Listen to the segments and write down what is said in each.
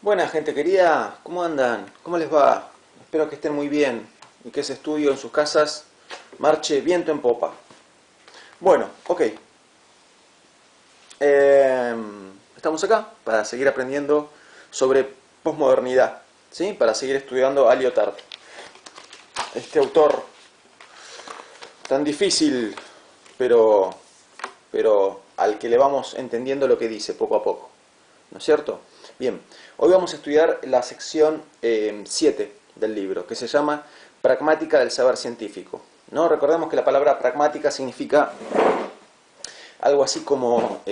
Buena gente querida, ¿cómo andan? ¿Cómo les va? Espero que estén muy bien y que ese estudio en sus casas marche viento en popa. Bueno, ok. Estamos acá para seguir aprendiendo sobre posmodernidad, ¿sí? Para seguir estudiando a Lyotard, este autor tan difícil, pero, pero al que le vamos entendiendo lo que dice poco a poco, ¿no es cierto? Bien, hoy vamos a estudiar la sección 7 del libro, que se llama Pragmática del saber científico, ¿no? Recordemos que la palabra pragmática significa algo así como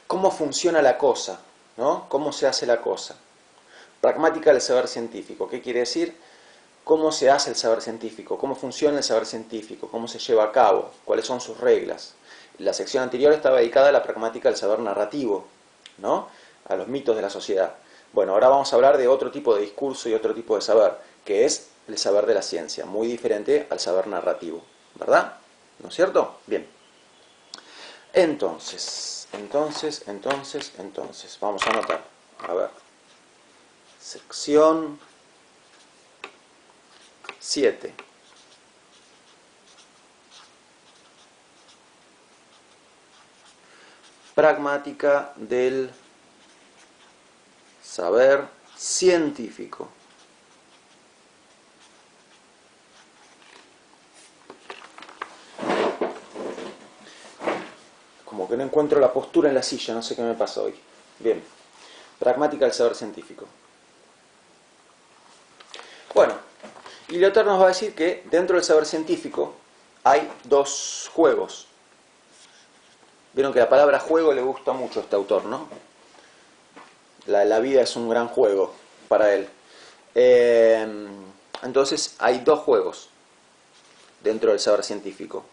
cómo funciona la cosa, ¿no? Cómo se hace la cosa. Pragmática del saber científico, ¿qué quiere decir? Cómo se hace el saber científico, cómo funciona el saber científico, cómo se lleva a cabo, cuáles son sus reglas. La sección anterior estaba dedicada a la pragmática del saber narrativo, ¿no? A los mitos de la sociedad. Bueno, ahora vamos a hablar de otro tipo de discurso y otro tipo de saber, que es el saber de la ciencia, muy diferente al saber narrativo, ¿verdad? ¿No es cierto? Bien. Entonces, vamos a anotar. A ver. Sección 7. Pragmática del saber científico. Como que no encuentro la postura en la silla, no sé qué me pasa hoy. Bien, pragmática del saber científico. Bueno, y Lyotard nos va a decir que dentro del saber científico hay dos juegos. Vieron que la palabra juego le gusta mucho a este autor, ¿no? La vida es un gran juego para él. Entonces hay dos juegos dentro del saber científico.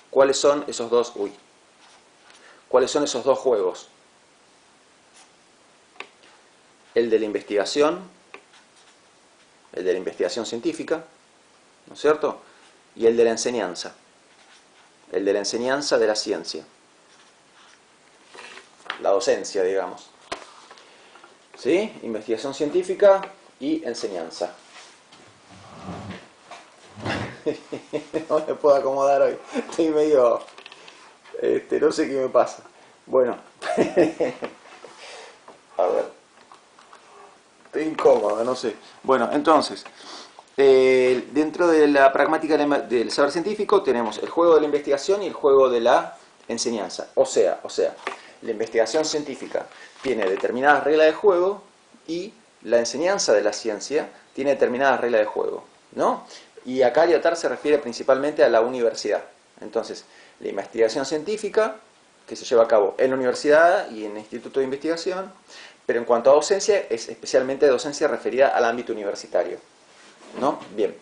¿Cuáles son esos dos? ¿Cuáles son esos dos juegos? El de la investigación científica, ¿no es cierto? Y el de la enseñanza de la ciencia, la docencia, digamos. ¿Sí? Investigación científica y enseñanza. No me puedo acomodar hoy, estoy medio... no sé qué me pasa. Bueno, a ver, estoy incómodo, no sé. Bueno, entonces, dentro de la pragmática del saber científico tenemos el juego de la investigación y el juego de la enseñanza. O sea, la investigación científica tiene determinadas reglas de juego y la enseñanza de la ciencia tiene determinadas reglas de juego, ¿no? Y acá Lyotard se refiere principalmente a la universidad. Entonces, la investigación científica, que se lleva a cabo en la universidad y en el instituto de investigación, pero en cuanto a docencia, es especialmente docencia referida al ámbito universitario, ¿no? Bien.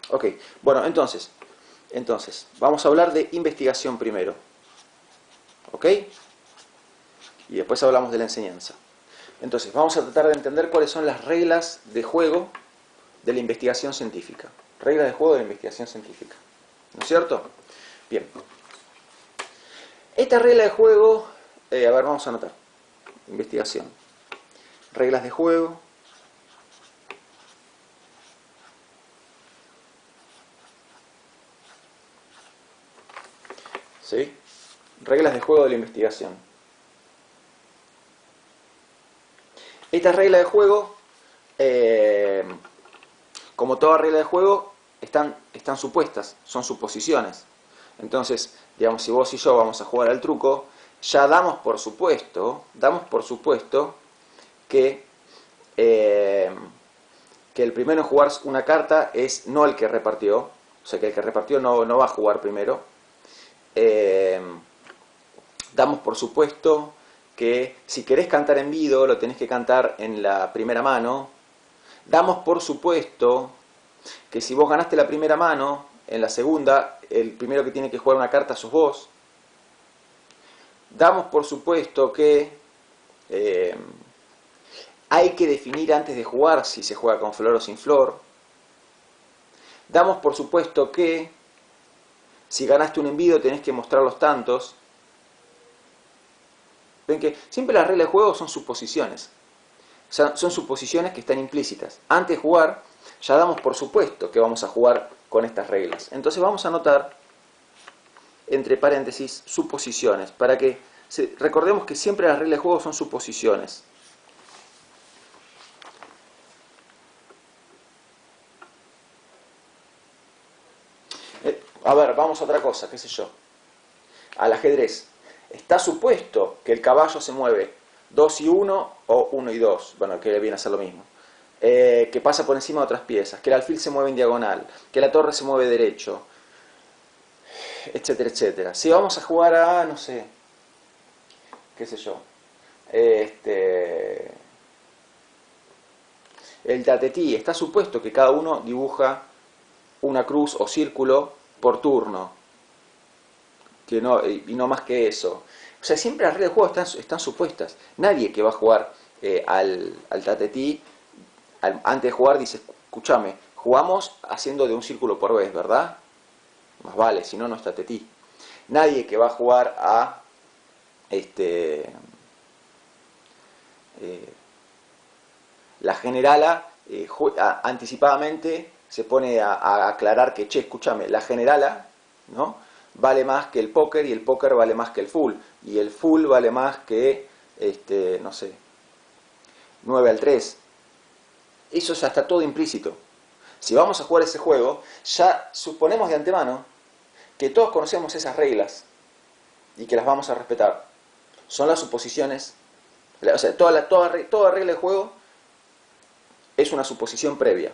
Ok, bueno, entonces, vamos a hablar de investigación primero, ¿ok? Y después hablamos de la enseñanza. Entonces, vamos a tratar de entender cuáles son las reglas de juego de la investigación científica. Reglas de juego de la investigación científica, ¿no es cierto? Bien. Esta regla de juego, a ver, vamos a anotar. Investigación. Reglas de juego. ¿Sí? Reglas de juego de la investigación. Estas reglas de juego, como toda regla de juego, están supuestas, son suposiciones. Entonces, digamos, si vos y yo vamos a jugar al truco, ya damos por supuesto que el primero en jugar una carta es no el que repartió, o sea que el que repartió no va a jugar primero. Damos por supuesto que si querés cantar en vido, lo tenés que cantar en la primera mano. Damos por supuesto que si vos ganaste la primera mano, en la segunda, el primero que tiene que jugar una carta sos vos. Damos por supuesto que hay que definir antes de jugar si se juega con flor o sin flor. Damos por supuesto que si ganaste un envío tenés que mostrar los tantos. Ven que siempre las reglas de juego son suposiciones. O sea, son suposiciones que están implícitas. Antes de jugar, ya damos por supuesto que vamos a jugar con estas reglas. Entonces vamos a anotar, entre paréntesis, suposiciones, para que recordemos que siempre las reglas de juego son suposiciones. A ver, vamos a otra cosa, qué sé yo. Al ajedrez. Está supuesto que el caballo se mueve 2 y 1 o 1 y 2, bueno, que viene a ser lo mismo. Que pasa por encima de otras piezas, que el alfil se mueve en diagonal, que la torre se mueve derecho, etcétera, etcétera. Si vamos a jugar a, no sé, qué sé yo, el tatetí, está supuesto que cada uno dibuja una cruz o círculo por turno, que no, y no más que eso. O sea, siempre las reglas de juego están supuestas. Nadie que va a jugar al tatetí, antes de jugar dice, escúchame, jugamos haciendo de un círculo por vez, ¿verdad? Más vale, si no, no es tatetí. Nadie que va a jugar a la generala anticipadamente se pone a aclarar que, che, escúchame, la generala, ¿no?, vale más que el póker y el póker vale más que el full y el full vale más que, no sé, 9 al 3. Eso ya está todo implícito. Si vamos a jugar ese juego, ya suponemos de antemano que todos conocemos esas reglas y que las vamos a respetar. Son las suposiciones. O sea, toda regla de juego es una suposición previa.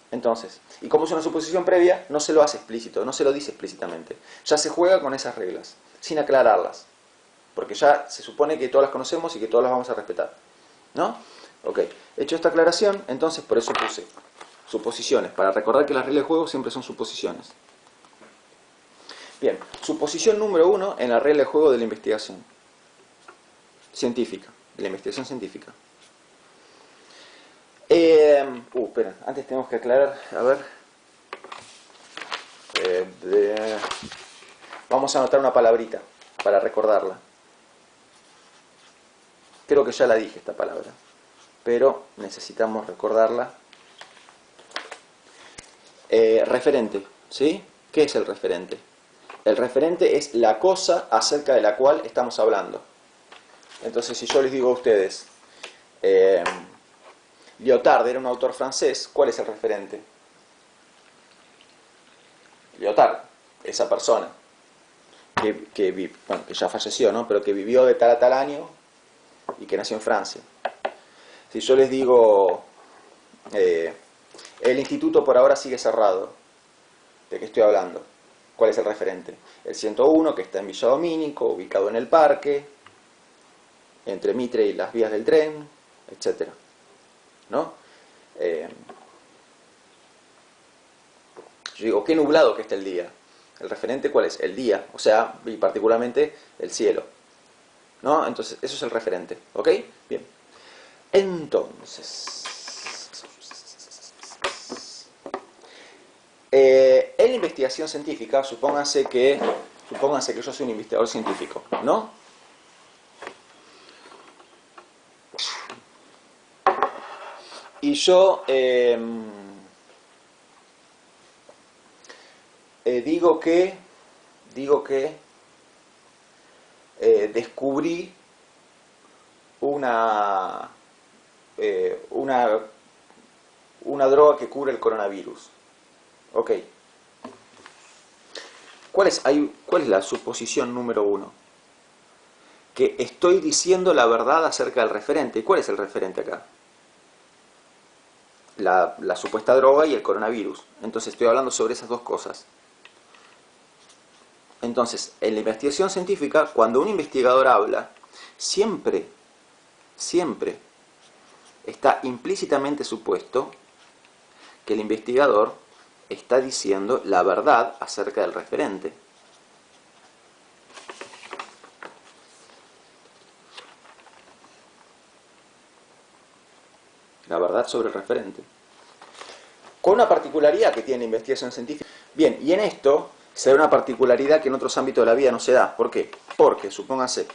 Entonces, y como es una suposición previa, no se lo hace explícito, no se lo dice explícitamente. Ya se juega con esas reglas, sin aclararlas. Porque ya se supone que todas las conocemos y que todas las vamos a respetar. ¿No? Ok, hecho esta aclaración, entonces por eso puse suposiciones, para recordar que las reglas de juego siempre son suposiciones. Bien, suposición número 1 en la regla de juego de la investigación científica, de la investigación científica. Espera, antes tenemos que aclarar, a ver. Vamos a anotar una palabrita para recordarla. Creo que ya la dije esta palabra, pero necesitamos recordarla. Referente, ¿sí? ¿Qué es el referente? El referente es la cosa acerca de la cual estamos hablando. Entonces, si yo les digo a ustedes, Lyotard era un autor francés, ¿cuál es el referente? Lyotard, esa persona que ya falleció, ¿no?, pero que vivió de tal a tal año y que nació en Francia. Si yo les digo, el instituto por ahora sigue cerrado, ¿de qué estoy hablando? ¿Cuál es el referente? El 101, que está en Villa Domínico, ubicado en el parque, entre Mitre y las vías del tren, etc. ¿No? Yo digo, qué nublado que está el día. ¿El referente cuál es? El día, o sea, y particularmente el cielo. ¿No? Entonces, eso es el referente. ¿Ok? Bien. Entonces, en investigación científica, supónganse que yo soy un investigador científico, ¿no? Y yo digo que descubrí una droga que cura el coronavirus. Ok. ¿Cuál es la suposición número 1? Que estoy diciendo la verdad acerca del referente. ¿Cuál es el referente acá? La supuesta droga y el coronavirus. Entonces estoy hablando sobre esas dos cosas. Entonces, en la investigación científica, cuando un investigador habla, siempre está implícitamente supuesto que el investigador está diciendo la verdad acerca del referente. La verdad sobre el referente. con una particularidad que tiene la investigación científica. Bien, y en esto se da una particularidad que en otros ámbitos de la vida no se da. ¿Por qué? Porque, supóngase,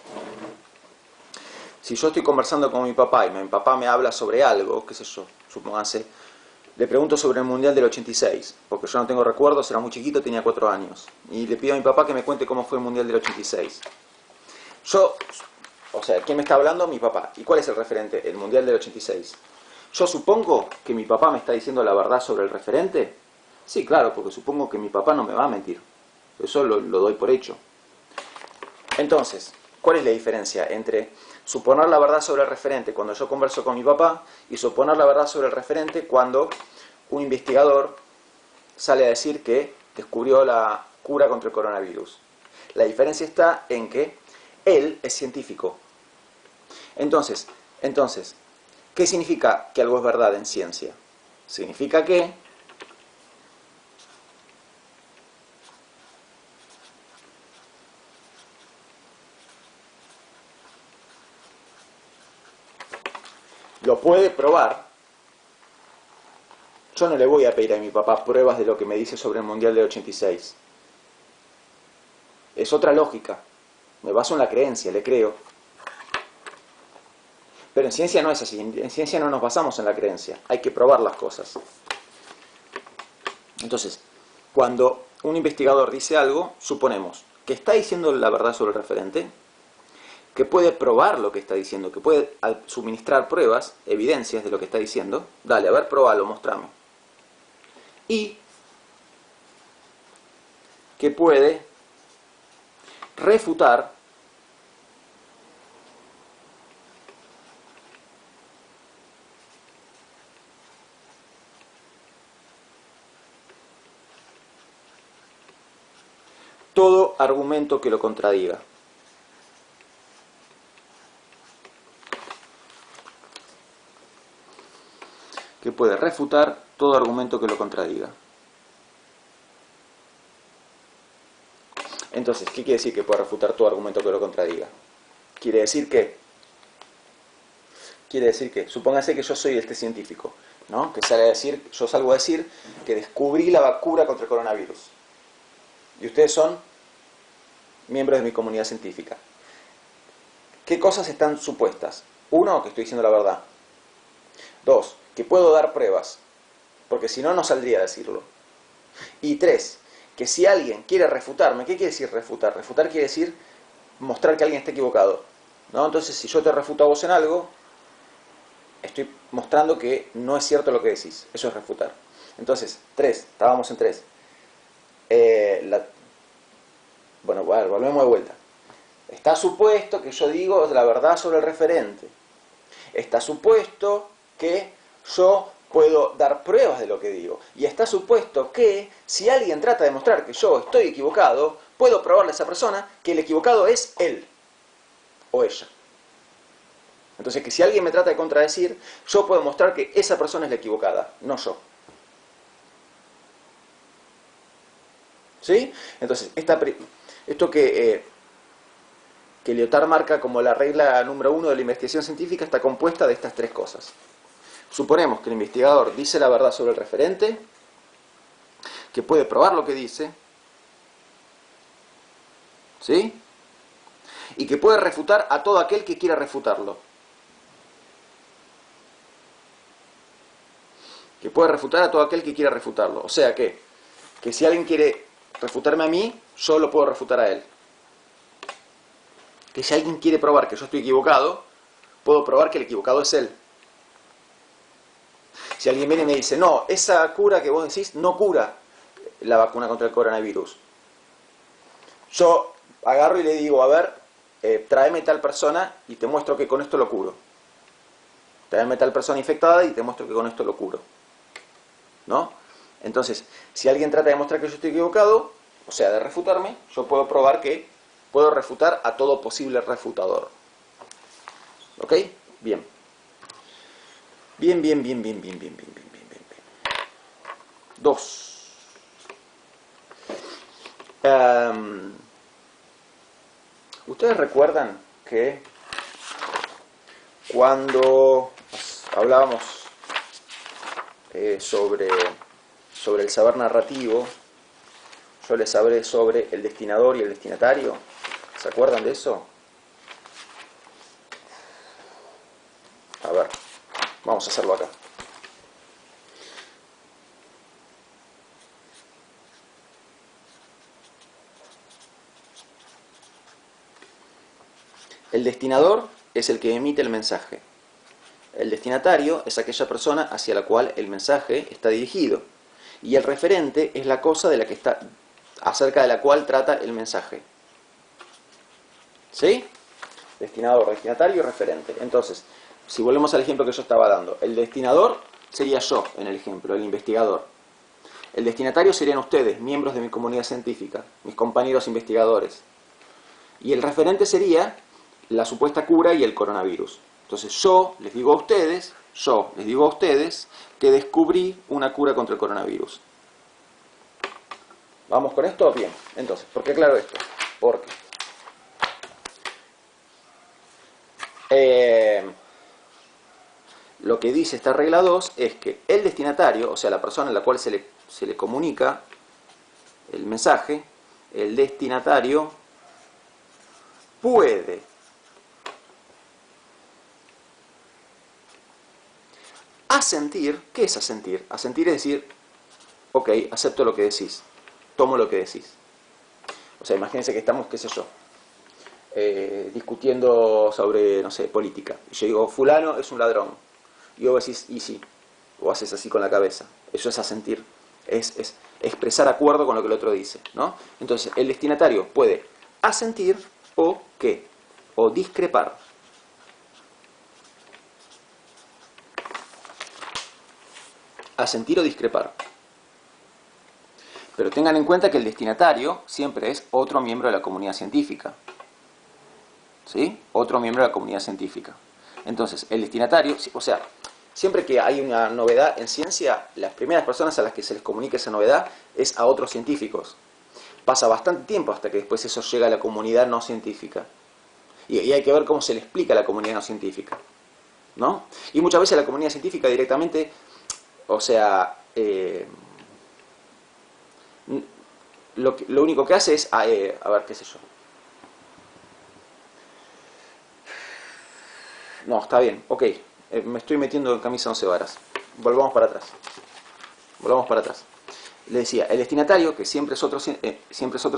si yo estoy conversando con mi papá y mi papá me habla sobre algo, qué sé yo, supóngase, le pregunto sobre el Mundial del 86, porque yo no tengo recuerdos, era muy chiquito, tenía 4 años, y le pido a mi papá que me cuente cómo fue el Mundial del 86. Yo, o sea, ¿quién me está hablando? Mi papá. ¿Y cuál es el referente? El Mundial del 86. Yo supongo que mi papá me está diciendo la verdad sobre el referente. Sí, claro, porque supongo que mi papá no me va a mentir. Eso lo doy por hecho. Entonces, ¿cuál es la diferencia entre suponer la verdad sobre el referente cuando yo converso con mi papá y suponer la verdad sobre el referente cuando un investigador sale a decir que descubrió la cura contra el coronavirus? La diferencia está en que él es científico. Entonces, ¿qué significa que algo es verdad en ciencia? Significa que lo puede probar. Yo no le voy a pedir a mi papá pruebas de lo que me dice sobre el Mundial del 86. Es otra lógica. Me baso en la creencia, le creo. Pero en ciencia no es así. En ciencia no nos basamos en la creencia. Hay que probar las cosas. Entonces, cuando un investigador dice algo, suponemos que está diciendo la verdad sobre el referente, que puede probar lo que está diciendo, que puede suministrar pruebas, evidencias de lo que está diciendo. Dale, a ver, probalo, mostrame. Y que puede refutar todo argumento que lo contradiga. Que puede refutar todo argumento que lo contradiga. Entonces, ¿qué quiere decir que puede refutar todo argumento que lo contradiga? Quiere decir que, supóngase que yo soy este científico, ¿no? Que sale a decir, yo salgo a decir que descubrí la vacuna contra el coronavirus. Y ustedes son miembros de mi comunidad científica. ¿Qué cosas están supuestas? Uno, que estoy diciendo la verdad. Dos, que puedo dar pruebas, porque si no, no saldría a decirlo. Y tres, que si alguien quiere refutarme, ¿qué quiere decir refutar? Refutar quiere decir mostrar que alguien está equivocado, ¿no? Entonces, si yo te refuto a vos en algo, estoy mostrando que no es cierto lo que decís. Eso es refutar. Entonces, estábamos en 3. Bueno, volvemos de vuelta. Está supuesto que yo digo la verdad sobre el referente. Está supuesto que yo puedo dar pruebas de lo que digo. Y está supuesto que si alguien trata de mostrar que yo estoy equivocado, puedo probarle a esa persona que el equivocado es él o ella. Entonces, que si alguien me trata de contradecir, yo puedo mostrar que esa persona es la equivocada, no yo. ¿Sí? Entonces, esto que Lyotard marca como la regla número 1 de la investigación científica está compuesta de estas 3 cosas. Suponemos que el investigador dice la verdad sobre el referente, que puede probar lo que dice, ¿sí? Y que puede refutar a todo aquel que quiera refutarlo. Que puede refutar a todo aquel que quiera refutarlo. O sea que si alguien quiere refutarme a mí, yo lo puedo refutar a él. Que si alguien quiere probar que yo estoy equivocado, puedo probar que el equivocado es él. Si alguien viene y me dice, no, esa cura que vos decís no cura la vacuna contra el coronavirus. Yo agarro y le digo, a ver, tráeme tal persona y te muestro que con esto lo curo. Tráeme tal persona infectada y te muestro que con esto lo curo. ¿No? Entonces, si alguien trata de mostrar que yo estoy equivocado, o sea, de refutarme, yo puedo probar que puedo refutar a todo posible refutador. ¿Ok? Bien. Bien. 2. ¿Ustedes recuerdan que cuando hablábamos sobre sobre el saber narrativo, yo les hablé sobre el destinador y el destinatario. ¿Se acuerdan de eso? A ver, vamos a hacerlo acá. El destinador es el que emite el mensaje. El destinatario es aquella persona hacia la cual el mensaje está dirigido. Y el referente es la cosa de la que está, acerca de la cual trata el mensaje. ¿Sí? Destinador, destinatario y referente. Entonces, si volvemos al ejemplo que yo estaba dando, el destinador sería yo en el ejemplo, el investigador. El destinatario serían ustedes, miembros de mi comunidad científica, mis compañeros investigadores. Y el referente sería la supuesta cura y el coronavirus. Entonces yo les digo a ustedes que descubrí una cura contra el coronavirus. ¿Vamos con esto? Bien. Entonces, ¿por qué aclaro esto? Porque lo que dice esta regla 2 es que el destinatario, o sea, la persona a la cual se le comunica el mensaje, el destinatario puede asentir. ¿Qué es asentir? Asentir es decir, ok, acepto lo que decís, tomo lo que decís. O sea, imagínense que estamos, qué sé yo, discutiendo sobre, no sé, política. Y yo digo, fulano es un ladrón. Y vos decís, y sí. O haces así con la cabeza. Eso es asentir. Es expresar acuerdo con lo que el otro dice, ¿no? Entonces, el destinatario puede asentir o ¿qué? O discrepar. Asentir o discrepar. Pero tengan en cuenta que el destinatario siempre es otro miembro de la comunidad científica. ¿Sí? Otro miembro de la comunidad científica. Entonces, el destinatario, o sea, siempre que hay una novedad en ciencia, las primeras personas a las que se les comunica esa novedad es a otros científicos. Pasa bastante tiempo hasta que después eso llega a la comunidad no científica. Y hay que ver cómo se le explica a la comunidad no científica, ¿no? Y muchas veces la comunidad científica directamente, o sea, lo único que hace es, a ver, qué sé yo. No, está bien, ok. Me estoy metiendo en camisa 11 varas. Volvamos para atrás. Le decía, el destinatario, que siempre es otro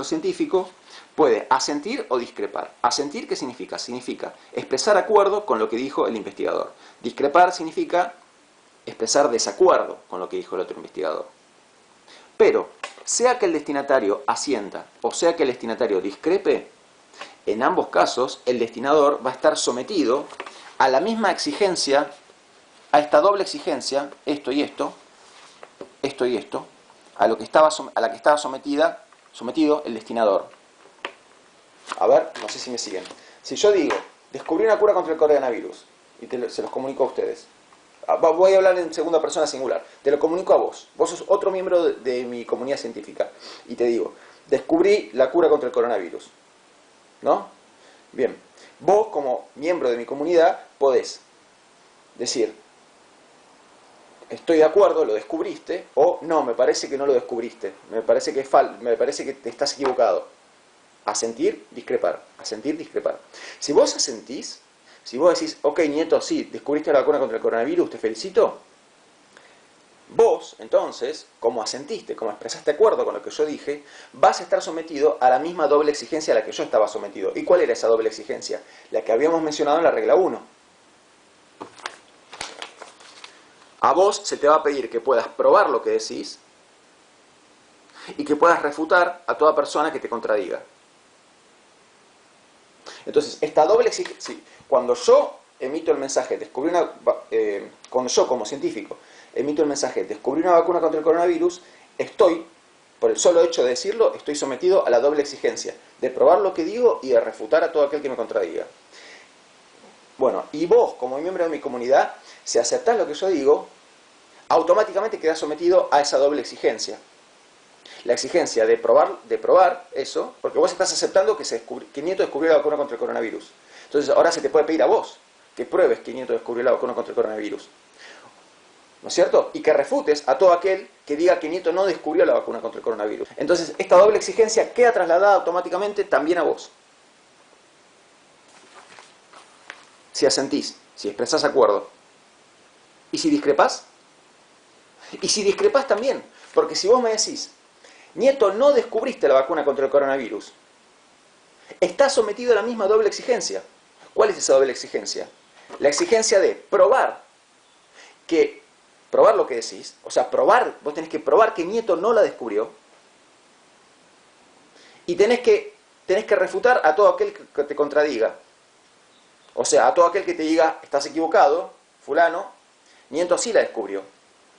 científico, puede asentir o discrepar. Asentir, ¿qué significa? Significa expresar acuerdo con lo que dijo el investigador. Discrepar significa expresar desacuerdo con lo que dijo el otro investigador. Pero, sea que el destinatario asienta o sea que el destinatario discrepe, en ambos casos el destinador va a estar sometido a la misma exigencia, a esta doble exigencia, esto y esto, a la que estaba sometido el destinador. A ver, no sé si me siguen. Si yo digo, descubrí una cura contra el coronavirus, y se los comunico a ustedes. Voy a hablar en segunda persona singular. Te lo comunico a vos. Vos sos otro miembro de mi comunidad científica. Y te digo, descubrí la cura contra el coronavirus. ¿No? Bien. Vos, como miembro de mi comunidad, podés decir, estoy de acuerdo, lo descubriste, o no, me parece que no lo descubriste, me parece que te estás equivocado. Asentir, discrepar, asentir, discrepar. Si vos asentís, si vos decís, ok, nieto, sí, descubriste la vacuna contra el coronavirus, te felicito, vos, entonces, como asentiste, como expresaste acuerdo con lo que yo dije, vas a estar sometido a la misma doble exigencia a la que yo estaba sometido. ¿Y cuál era esa doble exigencia? La que habíamos mencionado en la regla 1. A vos se te va a pedir que puedas probar lo que decís y que puedas refutar a toda persona que te contradiga. Entonces, esta doble exigencia, sí, cuando yo emito el mensaje, cuando yo como científico emito el mensaje, descubrí una vacuna contra el coronavirus, estoy, por el solo hecho de decirlo, estoy sometido a la doble exigencia de probar lo que digo y de refutar a todo aquel que me contradiga. Bueno, y vos, como miembro de mi comunidad, si aceptás lo que yo digo, automáticamente quedás sometido a esa doble exigencia. La exigencia de probar eso, porque vos estás aceptando que Nieto descubrió la vacuna contra el coronavirus. Entonces ahora se te puede pedir a vos que pruebes que Nieto descubrió la vacuna contra el coronavirus. ¿No es cierto? Y que refutes a todo aquel que diga que Nieto no descubrió la vacuna contra el coronavirus. Entonces, esta doble exigencia queda trasladada automáticamente también a vos. Si asentís, si expresás acuerdo. ¿Y si discrepás? Y si discrepás también, porque si vos me decís, Nieto, no descubriste la vacuna contra el coronavirus, estás sometido a la misma doble exigencia. ¿Cuál es esa doble exigencia? La exigencia de probar lo que decís, o sea, vos tenés que probar que Nieto no la descubrió, y tenés que refutar a todo aquel que te contradiga. O sea, a todo aquel que te diga, estás equivocado, fulano, Nieto sí la descubrió.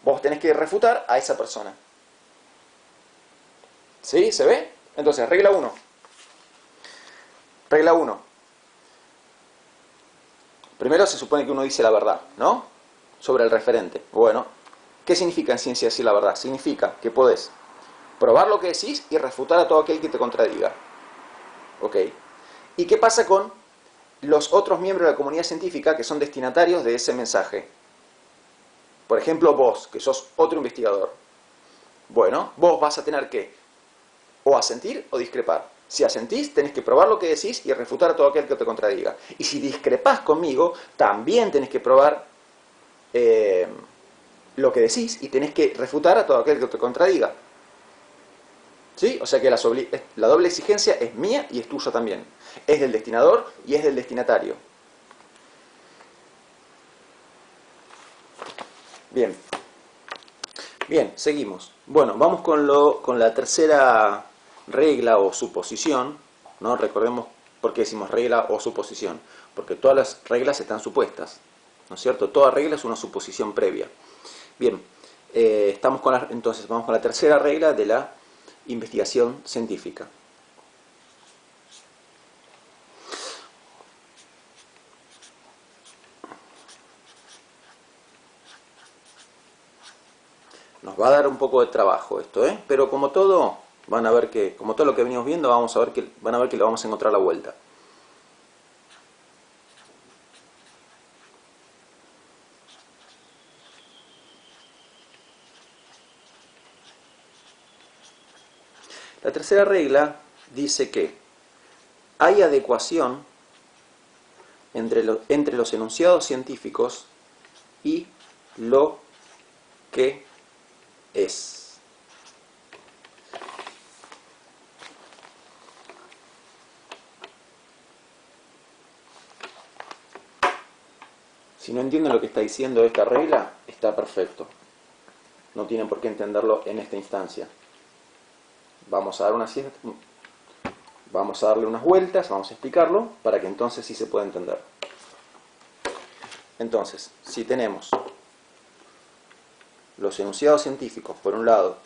Vos tenés que refutar a esa persona. ¿Sí? ¿Se ve? Entonces, regla 1. Regla 1. Primero se supone que uno dice la verdad, ¿no? Sobre el referente. Bueno, ¿qué significa en ciencia decir la verdad? Significa que podés probar lo que decís y refutar a todo aquel que te contradiga. ¿Ok? ¿Y qué pasa con los otros miembros de la comunidad científica que son destinatarios de ese mensaje? Por ejemplo, vos, que sos otro investigador. Bueno, vos vas a tener que o asentir o discrepar. Si asentís, tenés que probar lo que decís y refutar a todo aquel que te contradiga. Y si discrepás conmigo, también tenés que probar lo que decís y tenés que refutar a todo aquel que te contradiga. ¿Sí? O sea que la doble exigencia es mía y es tuya también. Es del destinador y es del destinatario. Bien. Bien, seguimos. Bueno, vamos con la tercera regla o suposición, ¿no? Recordemos por qué decimos regla o suposición. Porque todas las reglas están supuestas, ¿no es cierto? Toda regla es una suposición previa. Bien, entonces vamos con la tercera regla de la investigación científica. Nos va a dar un poco de trabajo esto, pero como todo, van a ver que, como todo lo que venimos viendo, van a ver que le vamos a encontrar la vuelta. La tercera regla dice que hay adecuación entre los enunciados científicos y lo que es. Si no entienden lo que está diciendo esta regla, está perfecto. No tienen por qué entenderlo en esta instancia. Vamos a darle unas vueltas, vamos a explicarlo, para que entonces sí se pueda entender. Entonces, si tenemos los enunciados científicos, por un lado,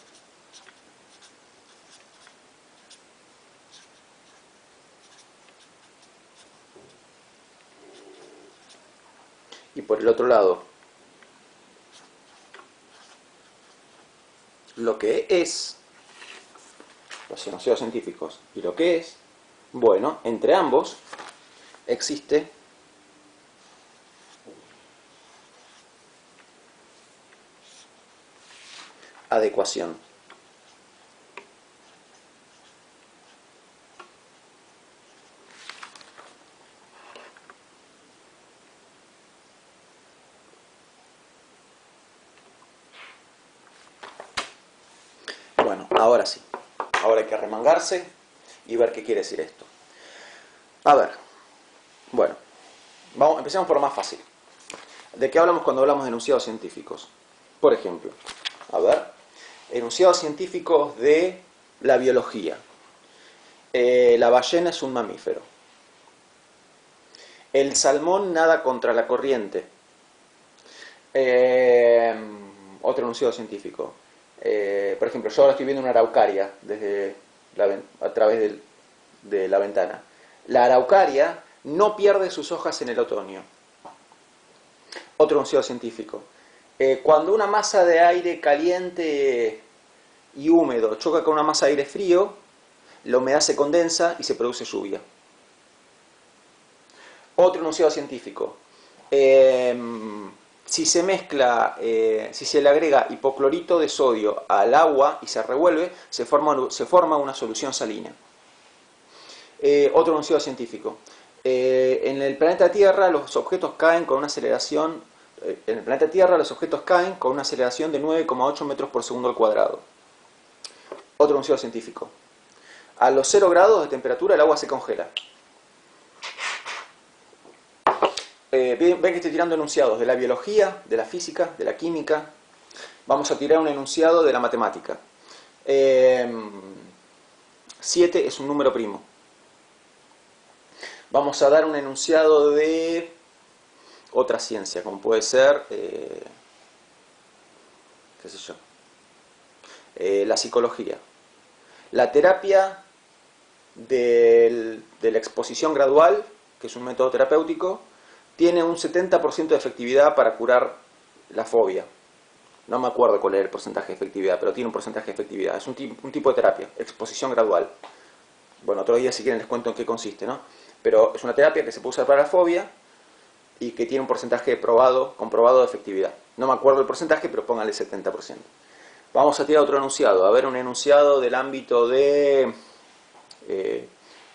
y por el otro lado, lo que es, los enunciados científicos y lo que es, bueno, entre ambos existe adecuación. Bueno, ahora sí. Ahora hay que remangarse y ver qué quiere decir esto. A ver, bueno, empecemos por lo más fácil. ¿De qué hablamos cuando hablamos de enunciados científicos? Por ejemplo, a ver, enunciados científicos de la biología. La ballena es un mamífero. El salmón nada contra la corriente. Otro enunciado científico. Por ejemplo, yo ahora estoy viendo una araucaria a través de la ventana. La araucaria no pierde sus hojas en el otoño. Otro enunciado científico. Cuando una masa de aire caliente y húmedo choca con una masa de aire frío, la humedad se condensa y se produce lluvia. Otro enunciado científico. si se mezcla, si se le agrega hipoclorito de sodio al agua y se revuelve, se forma una solución salina. Otro enunciado científico. En el planeta Tierra los objetos caen con una aceleración. En el planeta Tierra los objetos caen con una aceleración de 9,8 metros por segundo al cuadrado. Otro enunciado científico. A los 0 grados de temperatura el agua se congela. Ven que estoy tirando enunciados de la biología, de la física, de la química. Vamos a tirar un enunciado de la matemática. 7 es un número primo. Vamos a dar un enunciado de otra ciencia, como puede ser, qué sé yo, la psicología. La terapia de la exposición gradual, que es un método terapéutico, tiene un 70% de efectividad para curar la fobia. No me acuerdo cuál es el porcentaje de efectividad, pero tiene un porcentaje de efectividad. Es un tipo de terapia, exposición gradual. Bueno, otro día si quieren les cuento en qué consiste, ¿no? Pero es una terapia que se puede usar para la fobia y que tiene un porcentaje comprobado de efectividad. No me acuerdo el porcentaje, pero póngale 70%. Vamos a tirar otro enunciado. A ver, un enunciado del ámbito de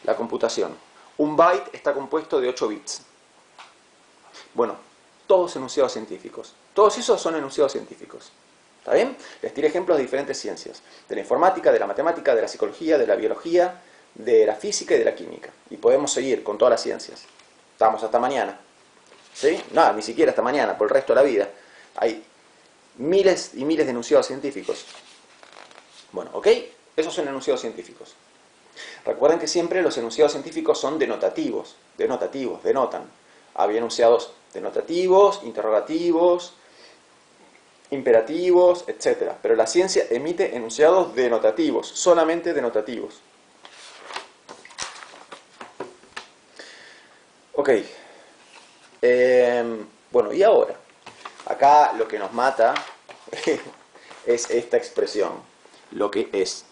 la computación. Un byte está compuesto de 8 bits. Bueno, todos enunciados científicos. Todos esos son enunciados científicos. ¿Está bien? Les tiré ejemplos de diferentes ciencias. De la informática, de la matemática, de la psicología, de la biología, de la física y de la química. Y podemos seguir con todas las ciencias. Estamos hasta mañana. ¿Sí? No, ni siquiera hasta mañana, por el resto de la vida. Hay miles y miles de enunciados científicos. Bueno, ¿ok? Esos son enunciados científicos. Recuerden que siempre los enunciados científicos son denotativos, denotan. Había enunciados denotativos, interrogativos, imperativos, etc. Pero la ciencia emite enunciados denotativos, solamente denotativos. Ok. Bueno, y ahora, acá lo que nos mata es esta expresión, lo que es,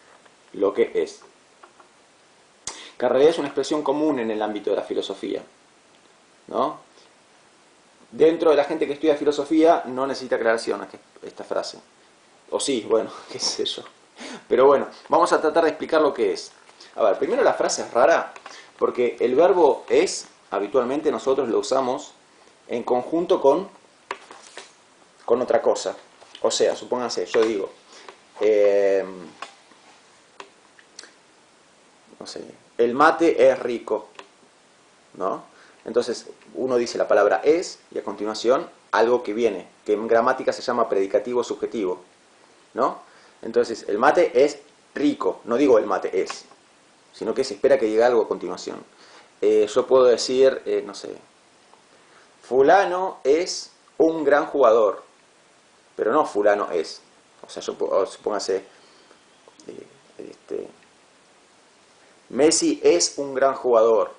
que en realidad es una expresión común en el ámbito de la filosofía, ¿no? Dentro de la gente que estudia filosofía no necesita aclaración esta frase, o sí, bueno, qué sé yo, pero bueno, vamos a tratar de explicar lo que es. A ver, primero la frase es rara, porque el verbo es, habitualmente nosotros lo usamos en conjunto con otra cosa. O sea, supónganse, yo digo, no sé, el mate es rico, ¿no? Entonces, uno dice la palabra es y a continuación algo que viene, que en gramática se llama predicativo subjetivo, ¿no? Entonces, el mate es rico, no digo el mate es, sino que se espera que diga algo a continuación. Yo puedo decir, no sé, fulano es un gran jugador, pero no fulano es. O sea, yo supóngase, Messi es un gran jugador,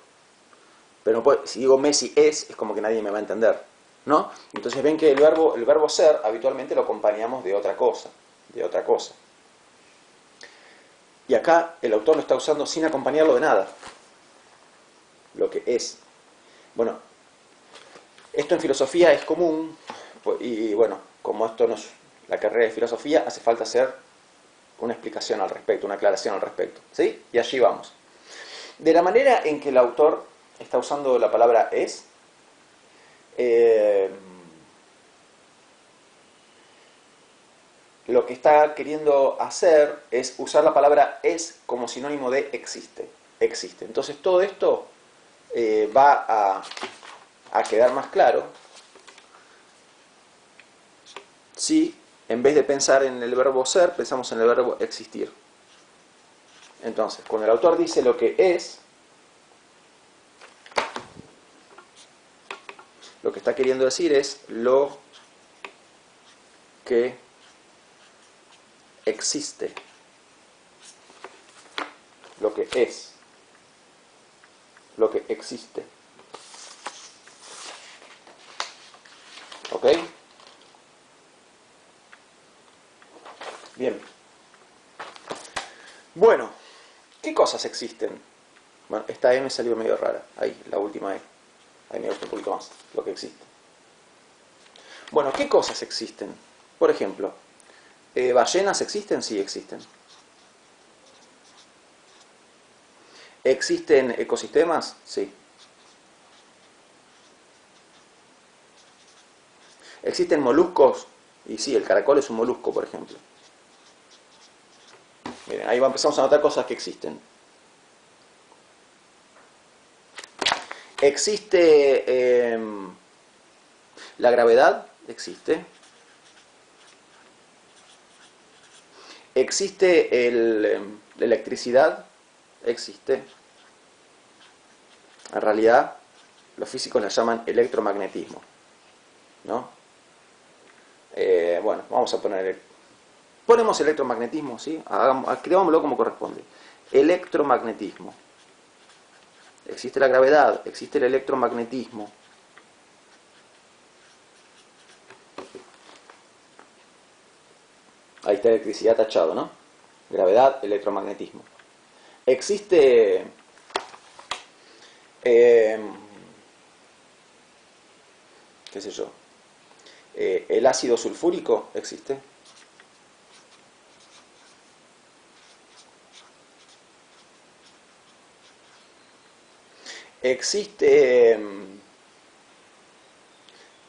pero no si digo Messi es como que nadie me va a entender, ¿no? Entonces ven que el verbo ser habitualmente lo acompañamos de otra cosa, Y acá el autor lo está usando sin acompañarlo de nada. Lo que es. Bueno, esto en filosofía es común, y bueno, como esto no es la carrera de filosofía, hace falta hacer una explicación al respecto, una aclaración al respecto, ¿sí? Y allí vamos. De la manera en que el autor está usando la palabra es, lo que está queriendo hacer es usar la palabra es como sinónimo de existe. Entonces todo esto va a quedar más claro si en vez de pensar en el verbo ser, pensamos en el verbo existir. Entonces, cuando el autor dice lo que es, lo que está queriendo decir es lo que existe, lo que es, lo que existe. ¿Ok? Bien. Bueno, ¿qué cosas existen? Bueno, esta E me salió medio rara. Ahí, la última E. Ahí me gusta un poquito más, lo que existe. Bueno, ¿qué cosas existen? Por ejemplo, ¿ballenas existen? Sí, existen. ¿Existen ecosistemas? Sí. ¿Existen moluscos? Y sí, el caracol es un molusco, por ejemplo. Miren, ahí empezamos a notar cosas que existen. ¿Existe la gravedad? Existe. ¿Existe la electricidad? Existe. En realidad, los físicos la llaman electromagnetismo, ¿no? Bueno, vamos a ponemos electromagnetismo, ¿sí? Escribámoslo como corresponde. Electromagnetismo. Existe la gravedad, existe el electromagnetismo. Ahí está electricidad tachado, ¿no? Gravedad, electromagnetismo. Existe qué sé yo, el ácido sulfúrico existe. Existe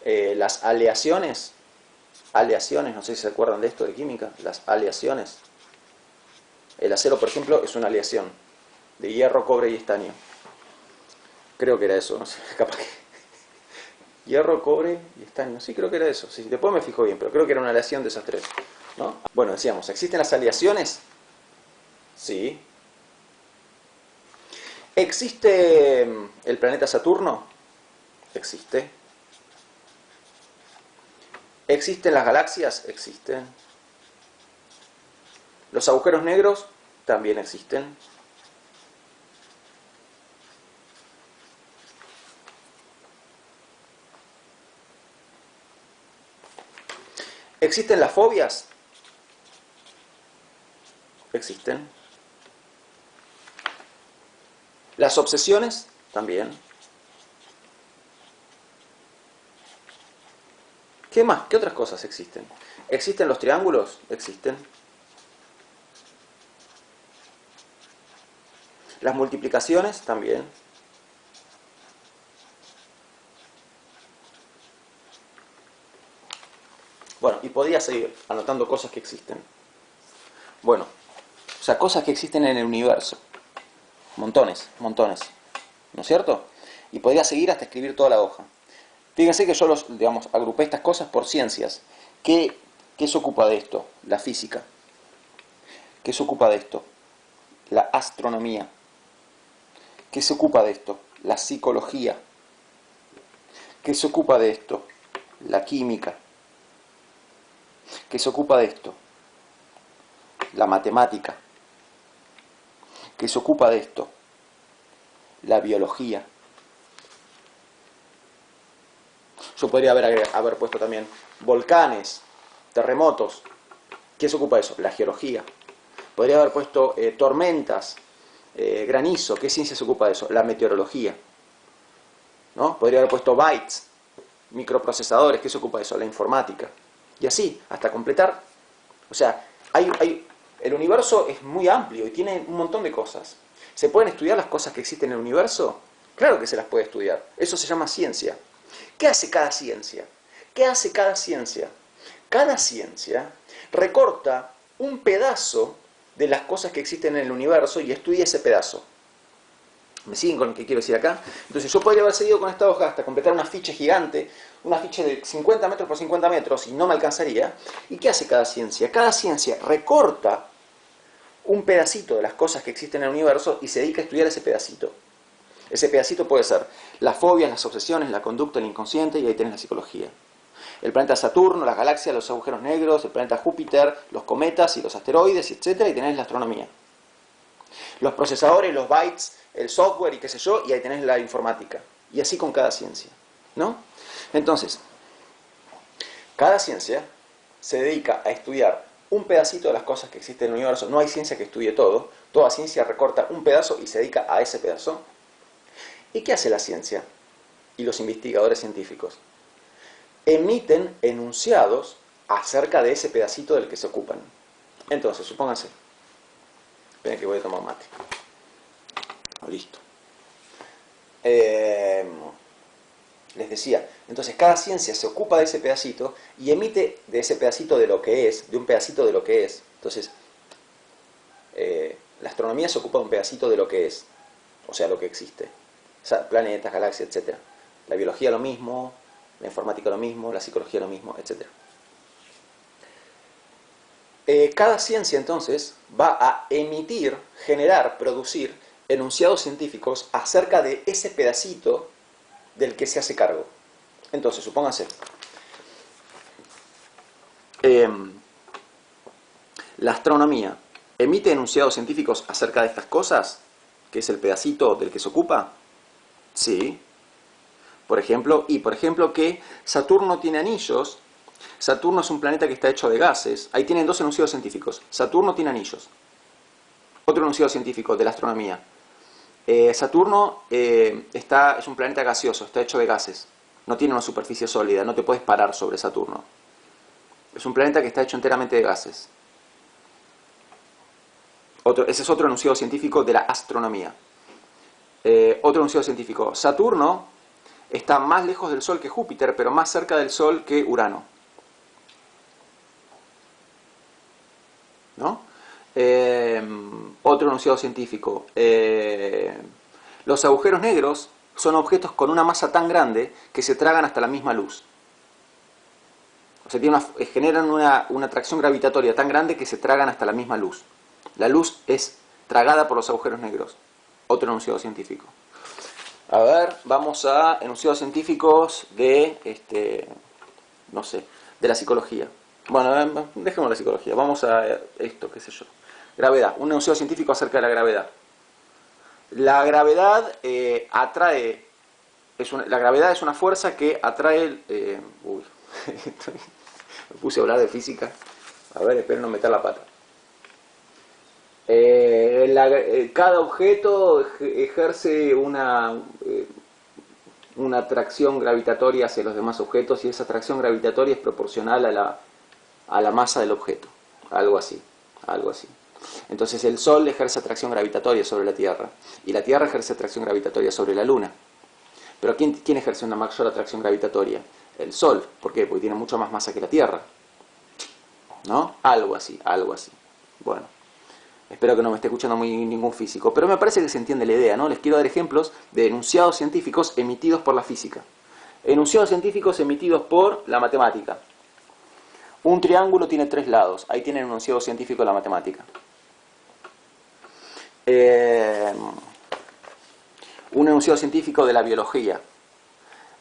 las aleaciones, no sé si se acuerdan de esto de química, las aleaciones. El acero, por ejemplo, es una aleación de hierro, cobre y estaño. Creo que era eso, no sé, capaz que... Hierro, cobre y estaño. Sí, creo que era eso. Sí, después me fijo bien, pero creo que era una aleación de esas tres, ¿no? Bueno, decíamos, ¿existen las aleaciones? Sí. ¿Existe el planeta Saturno? Existe. ¿Existen las galaxias? Existen. ¿Los agujeros negros? También existen. ¿Existen las fobias? Existen. ¿Las obsesiones? También. ¿Qué más? ¿Qué otras cosas existen? ¿Existen los triángulos? Existen. ¿Las multiplicaciones? También. Bueno, y podría seguir anotando cosas que existen. Bueno, o sea, cosas que existen en el universo. Montones, montones. ¿No es cierto? Y podría seguir hasta escribir toda la hoja. Fíjense que yo digamos, agrupé estas cosas por ciencias. ¿Qué se ocupa de esto? La física. ¿Qué se ocupa de esto? La astronomía. ¿Qué se ocupa de esto? La psicología. ¿Qué se ocupa de esto? La química. ¿Qué se ocupa de esto? La matemática. ¿Qué se ocupa de esto? La biología. Yo podría haber puesto también volcanes, terremotos. ¿Qué se ocupa de eso? La geología. Podría haber puesto tormentas, granizo. ¿Qué ciencia se ocupa de eso? La meteorología. ¿No? Podría haber puesto bytes, microprocesadores. ¿Qué se ocupa de eso? La informática. Y así, hasta completar. O sea, el universo es muy amplio y tiene un montón de cosas. ¿Se pueden estudiar las cosas que existen en el universo? Claro que se las puede estudiar. Eso se llama ciencia. ¿Qué hace cada ciencia? ¿Qué hace cada ciencia? Cada ciencia recorta un pedazo de las cosas que existen en el universo y estudia ese pedazo. ¿Me siguen con lo que quiero decir acá? Entonces yo podría haber seguido con esta hoja hasta completar un afiche gigante, un afiche de 50 metros por 50 metros y no me alcanzaría. ¿Y qué hace cada ciencia? Cada ciencia recorta un pedacito de las cosas que existen en el universo y se dedica a estudiar ese pedacito. Ese pedacito puede ser las fobias, las obsesiones, la conducta, el inconsciente, y ahí tenés la psicología. El planeta Saturno, las galaxias, los agujeros negros, el planeta Júpiter, los cometas y los asteroides, etc. Y tenés la astronomía. Los procesadores, los bytes, el software y qué sé yo, y ahí tenés la informática. Y así con cada ciencia, ¿no? Entonces, cada ciencia se dedica a estudiar un pedacito de las cosas que existen en el universo. No hay ciencia que estudie todo. Toda ciencia recorta un pedazo y se dedica a ese pedazo. ¿Y qué hace la ciencia y los investigadores científicos? emiten enunciados acerca de ese pedacito del que se ocupan. Entonces, supónganse. Esperen que voy a tomar mate. Listo. Les decía, entonces cada ciencia se ocupa de ese pedacito y emite de ese pedacito de lo que es, de un pedacito de lo que es. Entonces, la astronomía se ocupa de un pedacito de lo que es, o sea, lo que existe. O sea, planetas, galaxias, etc. La biología lo mismo, la informática lo mismo, la psicología lo mismo, etc. Cada ciencia entonces va a emitir, generar, producir enunciados científicos acerca de ese pedacito del que se hace cargo. Entonces, supónganse, la astronomía emite enunciados científicos acerca de estas cosas, que es el pedacito del que se ocupa. Sí. Por ejemplo, que Saturno tiene anillos. Saturno es un planeta que está hecho de gases. Ahí tienen dos enunciados científicos. Saturno tiene anillos. Otro enunciado científico de la astronomía. Saturno es un planeta gaseoso, está hecho de gases. No tiene una superficie sólida, no te puedes parar sobre Saturno. Es un planeta que está hecho enteramente de gases. Ese es otro enunciado científico de la astronomía. Otro enunciado científico. Saturno está más lejos del Sol que Júpiter, pero más cerca del Sol que Urano. ¿No? Otro enunciado científico. Los agujeros negros son objetos con una masa tan grande que se tragan hasta la misma luz. O sea, generan una atracción gravitatoria tan grande que se tragan hasta la misma luz. La luz es tragada por los agujeros negros. Otro enunciado científico. A ver, vamos a enunciados científicos de, no sé, de la psicología. Bueno, dejemos la psicología. Vamos a esto, qué sé yo. Gravedad. Un enunciado científico acerca de la gravedad. La gravedad atrae. La gravedad es una fuerza que atrae. Me puse a hablar de física. A ver, espero no meter la pata. Cada objeto ejerce una atracción gravitatoria hacia los demás objetos y esa atracción gravitatoria es proporcional a la masa del objeto. Algo así. Entonces el Sol ejerce atracción gravitatoria sobre la Tierra y la Tierra ejerce atracción gravitatoria sobre la Luna. Pero ¿quién ejerce una mayor atracción gravitatoria? El Sol. ¿Por qué? Porque tiene mucho más masa que la Tierra. ¿No? Algo así. Bueno, espero que no me esté escuchando ningún físico, pero me parece que se entiende la idea, ¿no? Les quiero dar ejemplos de enunciados científicos emitidos por la física. Enunciados científicos emitidos por la matemática. Un triángulo tiene 3 lados. Ahí tienen un enunciado científico de la matemática. Un enunciado científico de la biología.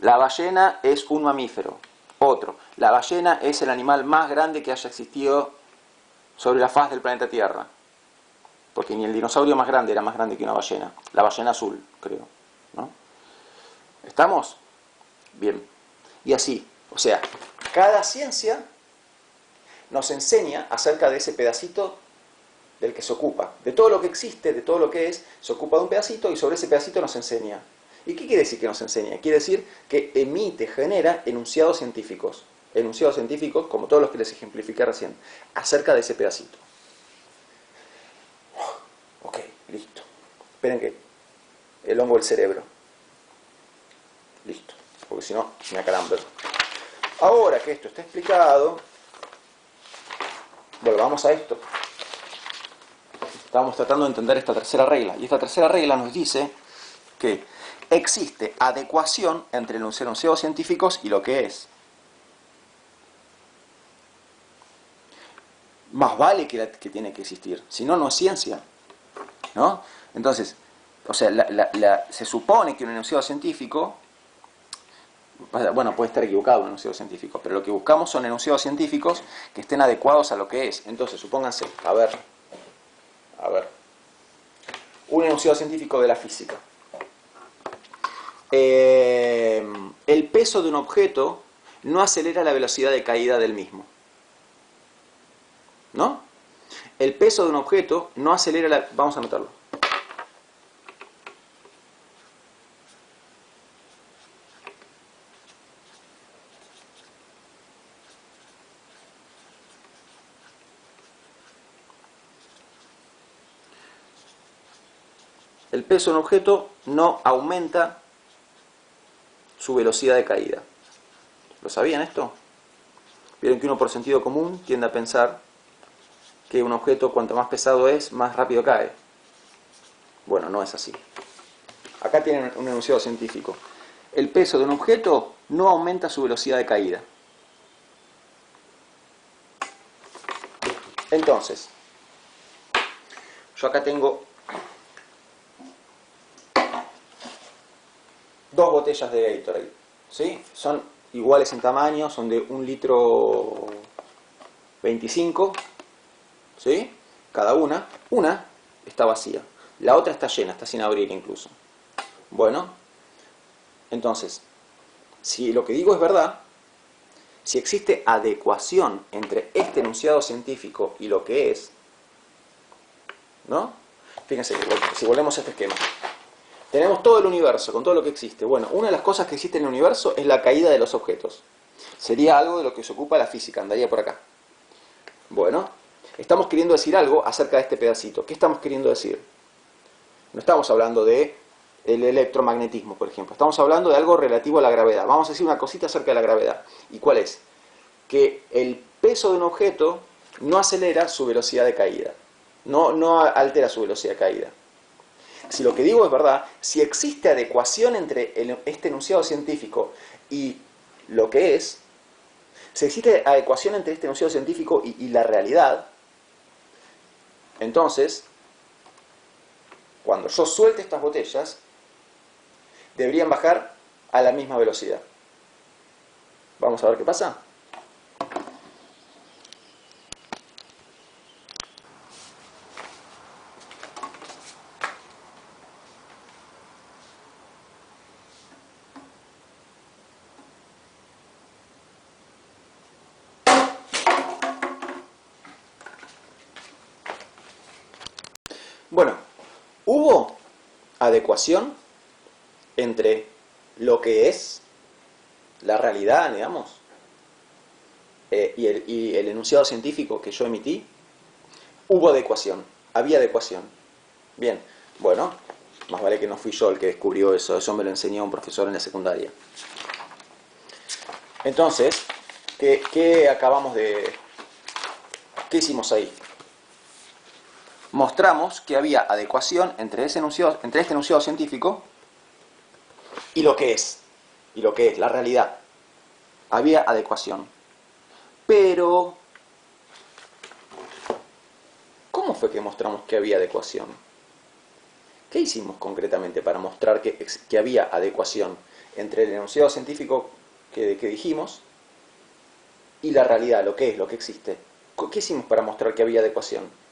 La ballena es un mamífero. Otro. La ballena es el animal más grande que haya existido sobre la faz del planeta Tierra. Porque ni el dinosaurio más grande era más grande que una ballena. La ballena azul, creo. ¿No? ¿Estamos? Bien. Y así. O sea, cada ciencia nos enseña acerca de ese pedacito del que se ocupa. De todo lo que existe, de todo lo que es, se ocupa de un pedacito y sobre ese pedacito nos enseña. ¿Y qué quiere decir que nos enseña? Quiere decir que genera enunciados científicos. Enunciados científicos, como todos los que les ejemplifiqué recién, acerca de ese pedacito. Ok, listo. Esperen que el hongo del cerebro. Listo, porque si no me acalambre. Ahora que esto está explicado, volvamos a esto. Estamos tratando de entender esta tercera regla. Y esta tercera regla nos dice que existe adecuación entre los enunciados científicos y lo que es. Más vale que tiene que existir. Si no, no es ciencia. ¿No? Entonces, o sea, se supone que un enunciado científico, bueno, puede estar equivocado un enunciado científico, pero lo que buscamos son enunciados científicos que estén adecuados a lo que es. Entonces, supónganse, a ver, un enunciado científico de la física. El peso de un objeto no acelera la velocidad de caída del mismo. ¿No? El peso de un objeto no acelera la... Vamos a anotarlo. el peso de un objeto no aumenta su velocidad de caída. ¿Lo sabían esto? Vieron que uno por sentido común tiende a pensar que un objeto cuanto más pesado es, más rápido cae. Bueno, no es así. Acá tienen un enunciado científico. El peso de un objeto no aumenta su velocidad de caída. Entonces, yo acá tengo dos botellas de Gatorade, ¿sí? Son iguales en tamaño, son de 1 litro 25, ¿sí? Cada una. Una está vacía, la otra está llena, está sin abrir incluso. Bueno, entonces, si lo que digo es verdad, si existe adecuación entre este enunciado científico y lo que es, ¿no? Fíjense, si volvemos a este esquema. Tenemos todo el universo, con todo lo que existe. Bueno, una de las cosas que existe en el universo es la caída de los objetos. Sería algo de lo que se ocupa la física, andaría por acá. Bueno, estamos queriendo decir algo acerca de este pedacito. ¿Qué estamos queriendo decir? No estamos hablando de el electromagnetismo, por ejemplo. Estamos hablando de algo relativo a la gravedad. Vamos a decir una cosita acerca de la gravedad. ¿Y cuál es? Que el peso de un objeto no acelera su velocidad de caída. No altera su velocidad de caída. Si lo que digo es verdad, si existe adecuación entre este enunciado científico y lo que es, si existe adecuación entre este enunciado científico y la realidad, entonces, cuando yo suelte estas botellas, deberían bajar a la misma velocidad. Vamos a ver qué pasa. Bueno, hubo adecuación entre lo que es la realidad, digamos, y el enunciado científico que yo emití. Hubo adecuación, había adecuación. Bien, bueno, más vale que no fui yo el que descubrió eso, eso me lo enseñó un profesor en la secundaria. Entonces, ¿qué acabamos de... ¿Qué hicimos ahí? Mostramos que había adecuación entre este enunciado científico y lo que es, la realidad. Había adecuación. Pero, ¿cómo fue que mostramos que había adecuación? ¿Qué hicimos concretamente para mostrar que había adecuación entre el enunciado científico que dijimos y la realidad, lo que es, lo que existe? ¿Qué hicimos para mostrar que había adecuación?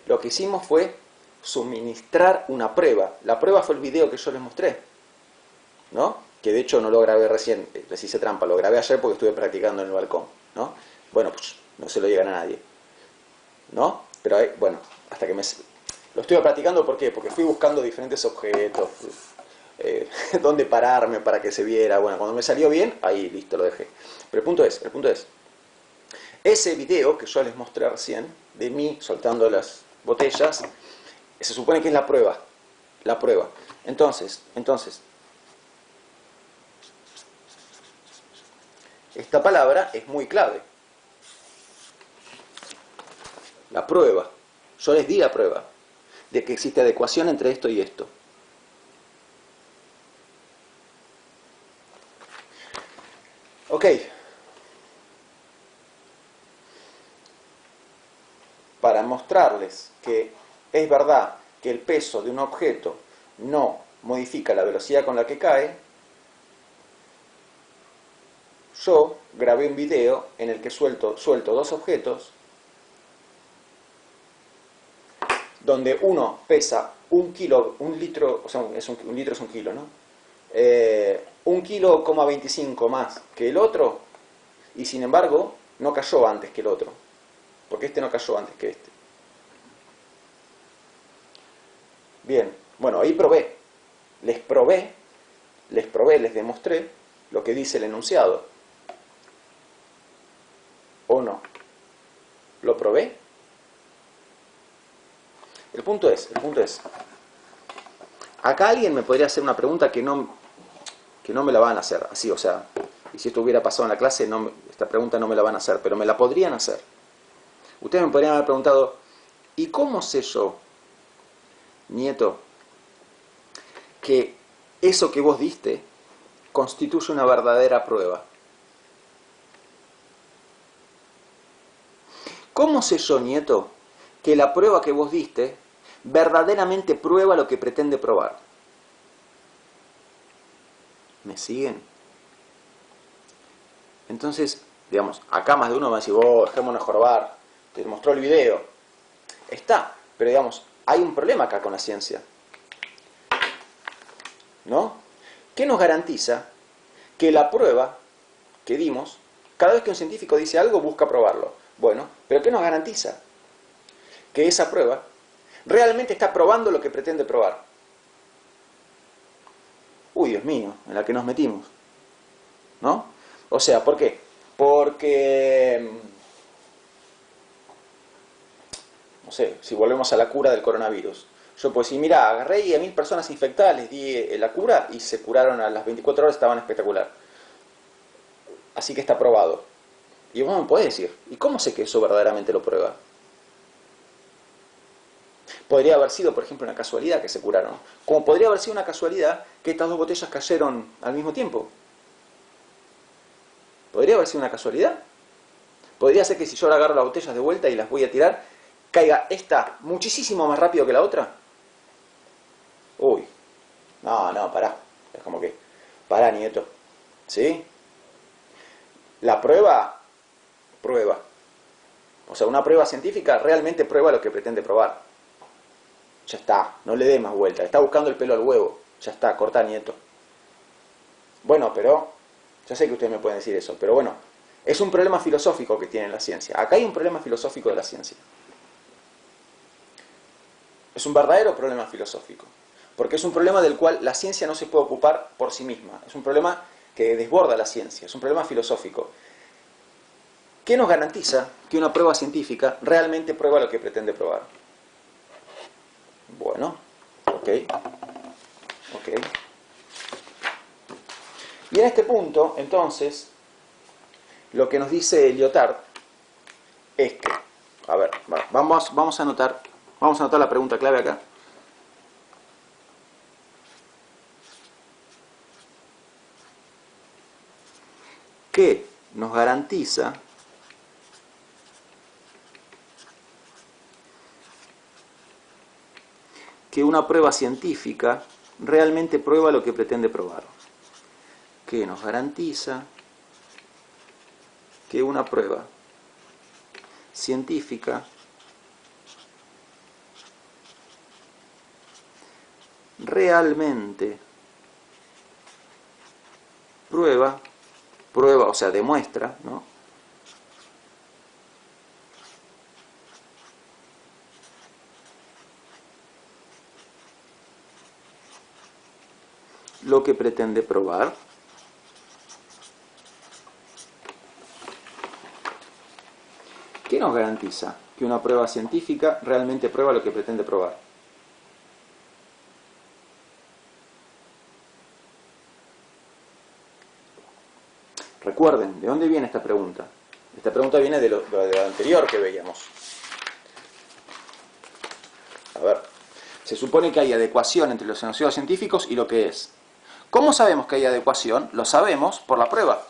Lo que hicimos fue suministrar una prueba. La prueba fue el video que yo les mostré, ¿no? Que de hecho no lo grabé recién, les hice trampa, lo grabé ayer porque estuve practicando en el balcón, ¿no? Bueno, pues no se lo llegan a nadie, ¿no? Pero bueno, hasta que lo estuve practicando, ¿por qué? Porque fui buscando diferentes objetos, dónde pararme para que se viera. Bueno, cuando me salió bien, ahí listo, lo dejé. Pero el punto es, ese video que yo les mostré recién, de mí soltando las botellas, se supone que es la prueba. Entonces, esta palabra es muy clave. La prueba. Yo les di la prueba de que existe adecuación entre esto y esto. Ok. Para mostrarles que es verdad que el peso de un objeto no modifica la velocidad con la que cae, yo grabé un video en el que suelto dos objetos donde uno pesa 1 kilo, 1 litro, o sea, un litro es 1 kilo, ¿no? 1,25 kilo más que el otro, y sin embargo no cayó antes que el otro, porque este no cayó antes que este. Bien, bueno, ahí les demostré lo que dice el enunciado. ¿O no? ¿Lo probé? El punto es, Acá alguien me podría hacer una pregunta que no me la van a hacer, así, o sea, y si esto hubiera pasado en la clase, esta pregunta no me la van a hacer, pero me la podrían hacer. Ustedes me podrían haber preguntado, ¿y cómo sé yo, nieto, que eso que vos diste constituye una verdadera prueba? ¿Cómo sé yo, nieto, que la prueba que vos diste verdaderamente prueba lo que pretende probar? ¿Me siguen? Entonces, digamos, acá más de uno va a decir, dejémonos jorobar, te mostró el video. Está, pero digamos, hay un problema acá con la ciencia, ¿no? ¿Qué nos garantiza que la prueba que dimos, cada vez que un científico dice algo, busca probarlo? Bueno, pero ¿qué nos garantiza? Que esa prueba realmente está probando lo que pretende probar. Uy, Dios mío, en la que nos metimos, ¿no? O sea, ¿por qué? Porque, no sé, si volvemos a la cura del coronavirus, yo puedo decir, mira, agarré y a 1000 personas infectadas les di la cura y se curaron a las 24 horas, estaban espectacular. Así que está probado. Y vos me podés decir, ¿y cómo sé que eso verdaderamente lo prueba? Podría haber sido, por ejemplo, una casualidad que se curaron. Como podría haber sido una casualidad que estas 2 botellas cayeron al mismo tiempo. ¿Podría haber sido una casualidad? Podría ser que si yo ahora agarro las botellas de vuelta y las voy a tirar, caiga esta muchísimo más rápido que la otra. Uy, no, pará. Es como que, pará, nieto. ¿Sí? La prueba. O sea, una prueba científica realmente prueba lo que pretende probar. Ya está, no le dé más vuelta. Está buscando el pelo al huevo. Ya está, corta, nieto. Bueno, pero ya sé que ustedes me pueden decir eso, pero bueno, es un problema filosófico que tiene la ciencia. Acá hay un problema filosófico de la ciencia. Es un verdadero problema filosófico, porque es un problema del cual la ciencia no se puede ocupar por sí misma. Es un problema que desborda la ciencia, es un problema filosófico. ¿Qué nos garantiza que una prueba científica realmente prueba lo que pretende probar? Bueno, ok. Y en este punto, entonces, lo que nos dice Lyotard es que, a ver, vamos a anotar la pregunta clave acá. ¿Qué nos garantiza que una prueba científica realmente prueba lo que pretende probar? ¿Qué nos garantiza que una prueba científica realmente prueba, o sea, demuestra, ¿no?, lo que pretende probar? ¿Qué nos garantiza que una prueba científica realmente prueba lo que pretende probar? Recuerden, ¿de dónde viene esta pregunta? Esta pregunta viene de lo anterior que veíamos. A ver, se supone que hay adecuación entre los enunciados científicos y lo que es. ¿Cómo sabemos que hay adecuación? Lo sabemos por la prueba.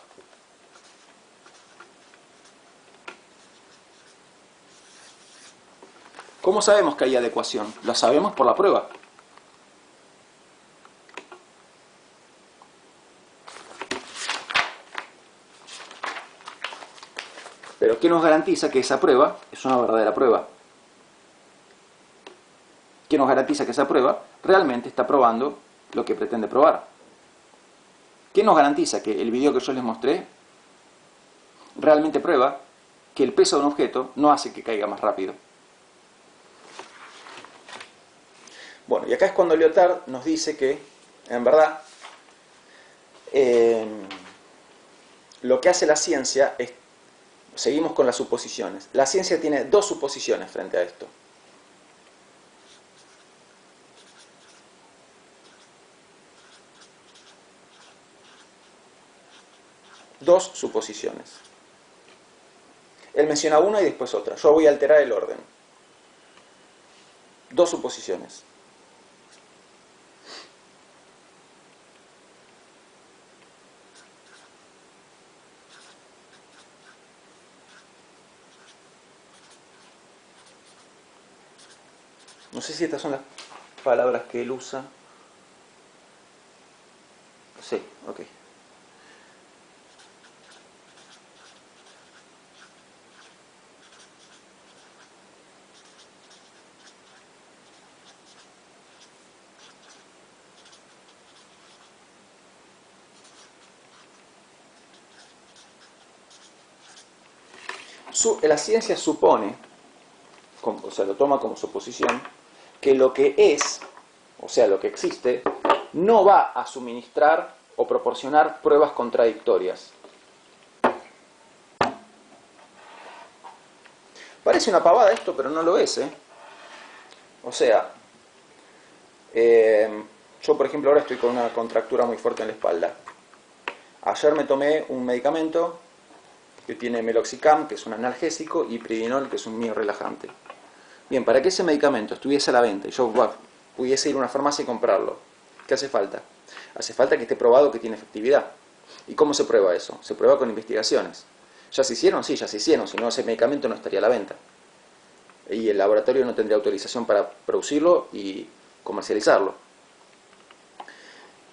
¿Cómo sabemos que hay adecuación? Lo sabemos por la prueba. Pero ¿qué nos garantiza que esa prueba es una verdadera prueba? ¿Qué nos garantiza que esa prueba realmente está probando lo que pretende probar? ¿Qué nos garantiza que el video que yo les mostré realmente prueba que el peso de un objeto no hace que caiga más rápido? Bueno, y acá es cuando Lyotard nos dice que, en verdad, lo que hace la ciencia es, seguimos con las suposiciones. La ciencia tiene 2 suposiciones frente a esto. dos suposiciones. Él menciona una y después otra. Yo voy a alterar el orden. Dos suposiciones. No sé si estas son las palabras que él usa. Sí, ok. La ciencia supone, o sea, lo toma como suposición, que lo que es, o sea, lo que existe, no va a suministrar o proporcionar pruebas contradictorias. Parece una pavada esto, pero no lo es, ¿eh? O sea, yo por ejemplo ahora estoy con una contractura muy fuerte en la espalda. Ayer me tomé un medicamento que tiene meloxicam, que es un analgésico, y Pridinol, que es un miorelajante. Bien, para que ese medicamento estuviese a la venta y yo pudiese ir a una farmacia y comprarlo, ¿qué hace falta? Hace falta que esté probado que tiene efectividad. ¿Y cómo se prueba eso? Se prueba con investigaciones. ¿Ya se hicieron? Sí, ya se hicieron, si no ese medicamento no estaría a la venta. Y el laboratorio no tendría autorización para producirlo y comercializarlo.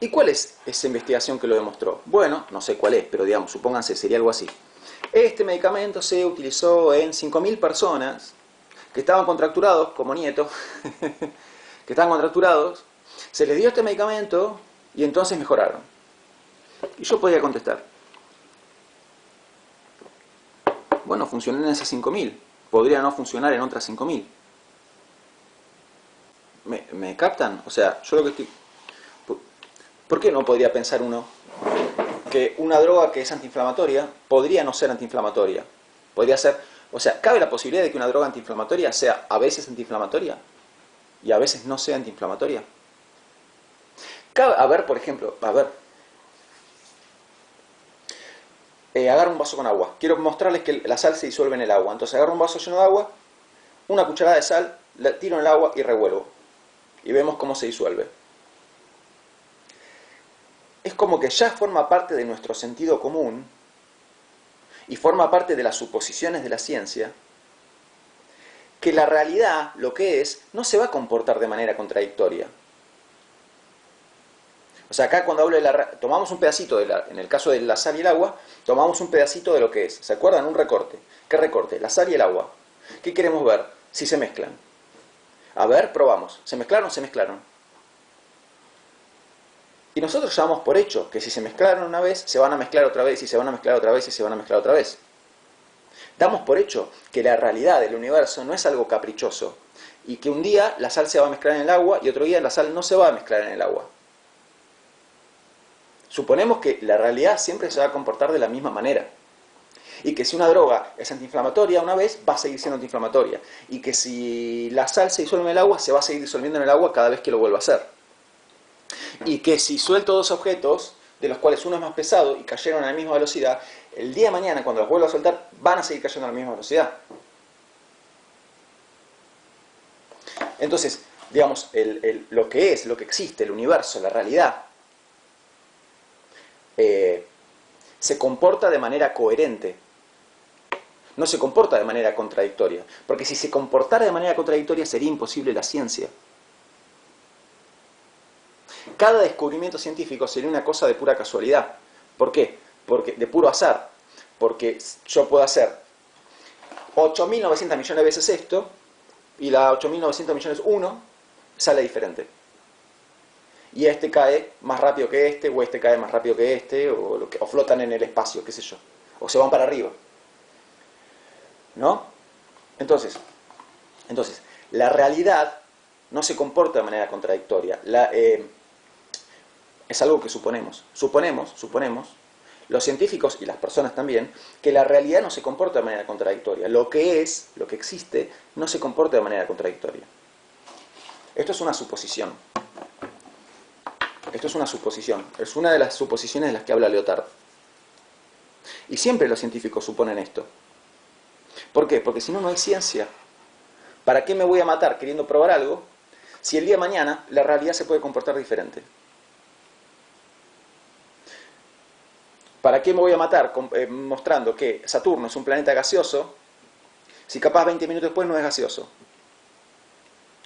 ¿Y cuál es esa investigación que lo demostró? Bueno, no sé cuál es, pero digamos, supónganse, sería algo así. Este medicamento se utilizó en 5.000 personas que estaban contracturados, como Nieto, que estaban contracturados, se les dio este medicamento y entonces mejoraron. Y yo podía contestar, bueno, funcionó en esas 5.000, podría no funcionar en otras 5.000. ¿Me captan? O sea, yo lo que estoy... ¿Por qué no podría pensar uno que una droga que es antiinflamatoria podría no ser antiinflamatoria? Podría ser... O sea, ¿cabe la posibilidad de que una droga antiinflamatoria sea a veces antiinflamatoria y a veces no sea antiinflamatoria? A ver, por ejemplo, agarro un vaso con agua. Quiero mostrarles que la sal se disuelve en el agua. Entonces agarro un vaso lleno de agua, una cucharada de sal, la tiro en el agua y revuelvo. Y vemos cómo se disuelve. Es como que ya forma parte de nuestro sentido común y forma parte de las suposiciones de la ciencia, que la realidad, lo que es, no se va a comportar de manera contradictoria. O sea, acá cuando hablo de tomamos un pedacito, en el caso de la sal y el agua, tomamos un pedacito de lo que es. ¿Se acuerdan? Un recorte. ¿Qué recorte? La sal y el agua. ¿Qué queremos ver? Si se mezclan. A ver, probamos. ¿Se mezclaron? Se mezclaron. Y nosotros damos por hecho que si se mezclaron una vez, se van a mezclar otra vez, y se van a mezclar otra vez, y se van a mezclar otra vez. Damos por hecho que la realidad del universo no es algo caprichoso, y que un día la sal se va a mezclar en el agua, y otro día la sal no se va a mezclar en el agua. Suponemos que la realidad siempre se va a comportar de la misma manera. Y que si una droga es antiinflamatoria una vez, va a seguir siendo antiinflamatoria. Y que si la sal se disuelve en el agua, se va a seguir disolviendo en el agua cada vez que lo vuelva a hacer. Y que si suelto dos objetos, de los cuales uno es más pesado y cayeron a la misma velocidad, el día de mañana, cuando los vuelva a soltar, van a seguir cayendo a la misma velocidad. Entonces, digamos, lo que es, lo que existe, el universo, la realidad, se comporta de manera coherente. No se comporta de manera contradictoria. Porque si se comportara de manera contradictoria, sería imposible la ciencia. Cada descubrimiento científico sería una cosa de pura casualidad. ¿Por qué? Porque de puro azar. Porque yo puedo hacer 8.900 millones de veces esto, y la 8.900 millones 1 sale diferente. Y este cae más rápido que este, o este cae más rápido que este, o flotan en el espacio, qué sé yo. O se van para arriba. ¿No? Entonces, la realidad no se comporta de manera contradictoria. Es algo que suponemos. Suponemos, los científicos y las personas también, que la realidad no se comporta de manera contradictoria. Lo que es, lo que existe, no se comporta de manera contradictoria. Esto es una suposición. Esto es una suposición. Es una de las suposiciones de las que habla Lyotard. Y siempre los científicos suponen esto. ¿Por qué? Porque si no, no hay ciencia. ¿Para qué me voy a matar queriendo probar algo si el día de mañana la realidad se puede comportar diferente? ¿Para qué me voy a matar mostrando que Saturno es un planeta gaseoso si capaz 20 minutos después no es gaseoso?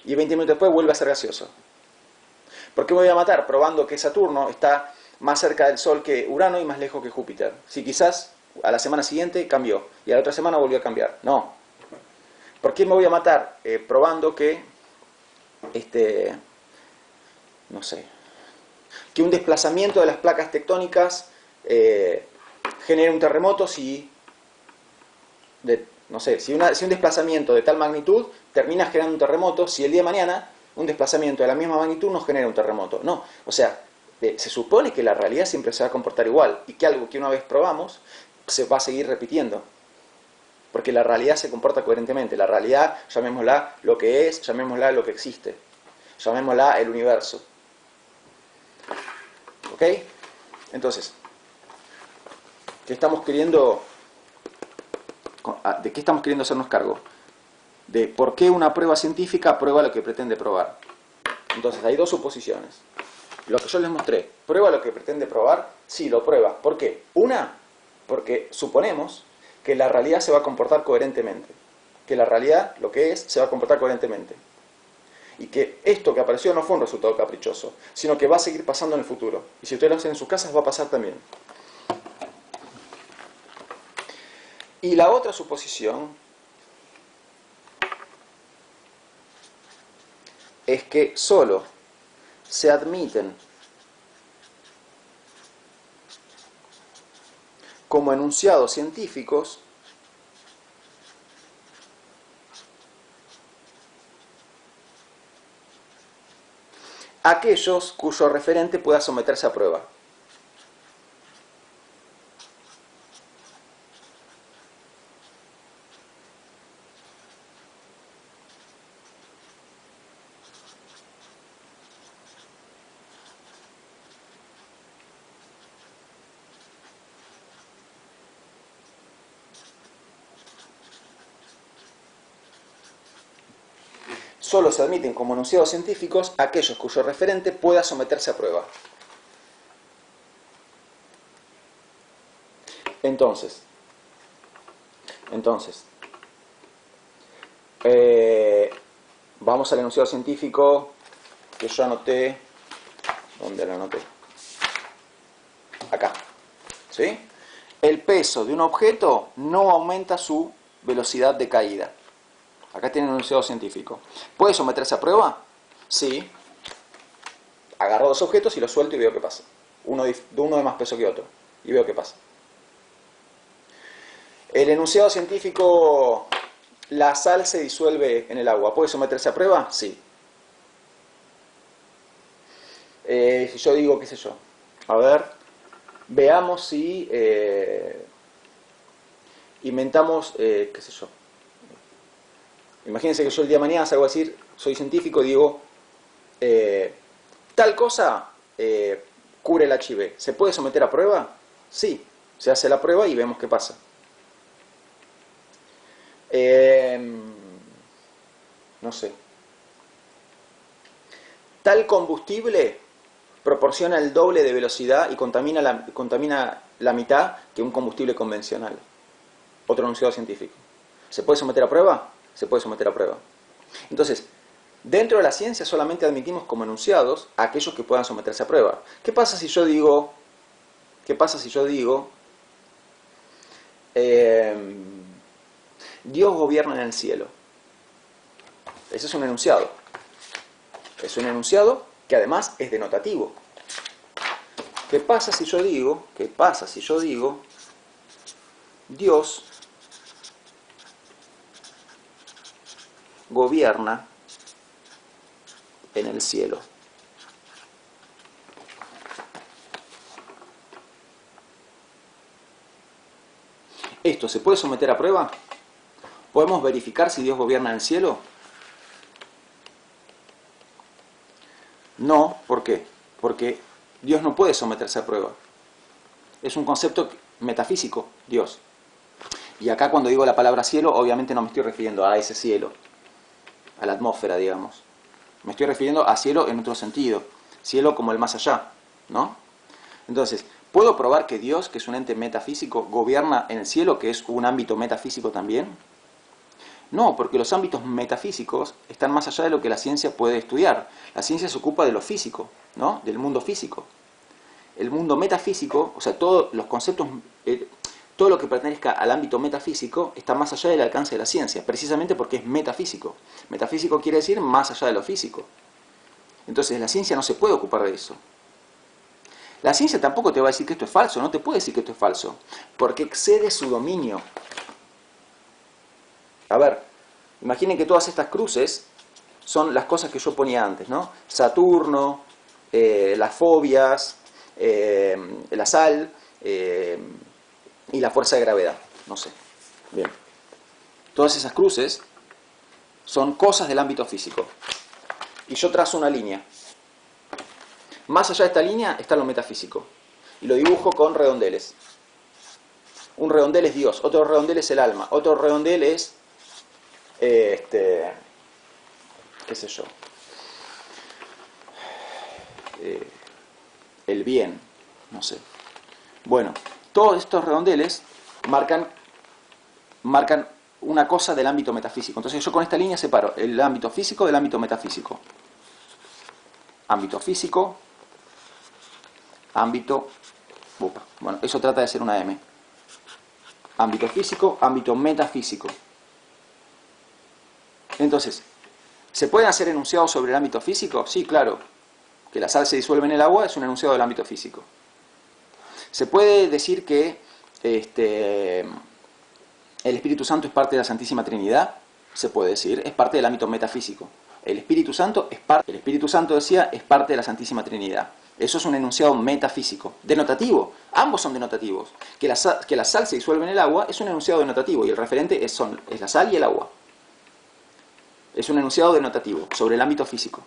Y 20 minutos después vuelve a ser gaseoso. ¿Por qué me voy a matar probando que Saturno está más cerca del Sol que Urano y más lejos que Júpiter? Si quizás a la semana siguiente cambió y a la otra semana volvió a cambiar. No. ¿Por qué me voy a matar probando que, no sé, que un desplazamiento de las placas tectónicas genere un terremoto si, no sé, si un desplazamiento de tal magnitud termina generando un terremoto, si el día de mañana un desplazamiento de la misma magnitud no genera un terremoto? No. O sea, se supone que la realidad siempre se va a comportar igual y que algo que una vez probamos se va a seguir repitiendo. Porque la realidad se comporta coherentemente. La realidad, llamémosla lo que es, llamémosla lo que existe. Llamémosla el universo. ¿Ok? Entonces, ¿de qué estamos queriendo hacernos cargo? De por qué una prueba científica prueba lo que pretende probar. Entonces, hay dos suposiciones. Lo que yo les mostré, ¿prueba lo que pretende probar? Sí, lo prueba. ¿Por qué? Una, porque suponemos que la realidad se va a comportar coherentemente. Que la realidad, lo que es, se va a comportar coherentemente. Y que esto que apareció no fue un resultado caprichoso, sino que va a seguir pasando en el futuro. Y si ustedes lo hacen en sus casas, va a pasar también. Y la otra suposición es que solo se admiten como enunciados científicos aquellos cuyo referente pueda someterse a prueba. Solo se admiten como enunciados científicos aquellos cuyo referente pueda someterse a prueba. Entonces, vamos al enunciado científico que yo anoté. ¿Dónde lo anoté? Acá. ¿Sí? El peso de un objeto no aumenta su velocidad de caída. Acá tiene un enunciado científico. ¿Puede someterse a prueba? Sí. Agarro dos objetos y los suelto y veo qué pasa. Uno de más peso que otro. Y veo qué pasa. El enunciado científico, la sal se disuelve en el agua. ¿Puede someterse a prueba? Sí. Si yo digo, qué sé yo. A ver, veamos si inventamos, qué sé yo. Imagínense que yo el día de mañana salgo a decir, soy científico y digo, tal cosa cubre el HIV. ¿Se puede someter a prueba? Sí, se hace la prueba y vemos qué pasa. No sé. Tal combustible proporciona el doble de velocidad y contamina la mitad que un combustible convencional. Otro enunciado científico. ¿Se puede someter a prueba? Se puede someter a prueba. Entonces, dentro de la ciencia solamente admitimos como enunciados a aquellos que puedan someterse a prueba. ¿Qué pasa si yo digo, Dios gobierna en el cielo? Ese es un enunciado. Es un enunciado que además es denotativo. ¿Qué pasa si yo digo, Dios gobierna en el cielo? ¿Esto se puede someter a prueba? ¿Podemos verificar si Dios gobierna en el cielo? No, ¿por qué? Porque Dios no puede someterse a prueba. Es un concepto metafísico, Dios. Y acá cuando digo la palabra cielo, obviamente no me estoy refiriendo a ese cielo, a la atmósfera, digamos. Me estoy refiriendo a cielo en otro sentido, cielo como el más allá, ¿no? Entonces, ¿puedo probar que Dios, que es un ente metafísico, gobierna en el cielo, que es un ámbito metafísico también? No, porque los ámbitos metafísicos están más allá de lo que la ciencia puede estudiar. La ciencia se ocupa de lo físico, ¿no? Del mundo físico. El mundo metafísico, o sea, todos los conceptos, todo lo que pertenezca al ámbito metafísico está más allá del alcance de la ciencia, precisamente porque es metafísico. Metafísico quiere decir más allá de lo físico. Entonces la ciencia no se puede ocupar de eso. La ciencia tampoco te va a decir que esto es falso, no te puede decir que esto es falso, porque excede su dominio. A ver, imaginen que todas estas cruces son las cosas que yo ponía antes, ¿no? Saturno, las fobias, la sal y la fuerza de gravedad, no sé. Bien. Todas esas cruces son cosas del ámbito físico. Y yo trazo una línea. Más allá de esta línea está lo metafísico. Y lo dibujo con redondeles. Un redondel es Dios, otro redondel es el alma, otro redondel es qué sé yo, el bien, no sé. Bueno, todos estos redondeles marcan una cosa del ámbito metafísico. Entonces yo con esta línea separo el ámbito físico del ámbito metafísico. Ámbito físico, ámbito... Bueno, eso trata de ser una M. Ámbito físico, ámbito metafísico. Entonces, ¿se pueden hacer enunciados sobre el ámbito físico? Sí, claro. Que la sal se disuelve en el agua es un enunciado del ámbito físico. ¿Se puede decir que el Espíritu Santo es parte de la Santísima Trinidad? Se puede decir, es parte del ámbito metafísico. El Espíritu Santo, decía, es parte de la Santísima Trinidad. Eso es un enunciado metafísico, denotativo. Ambos son denotativos. Que la sal se disuelve en el agua es un enunciado denotativo y el referente es la sal y el agua. Es un enunciado denotativo sobre el ámbito físico.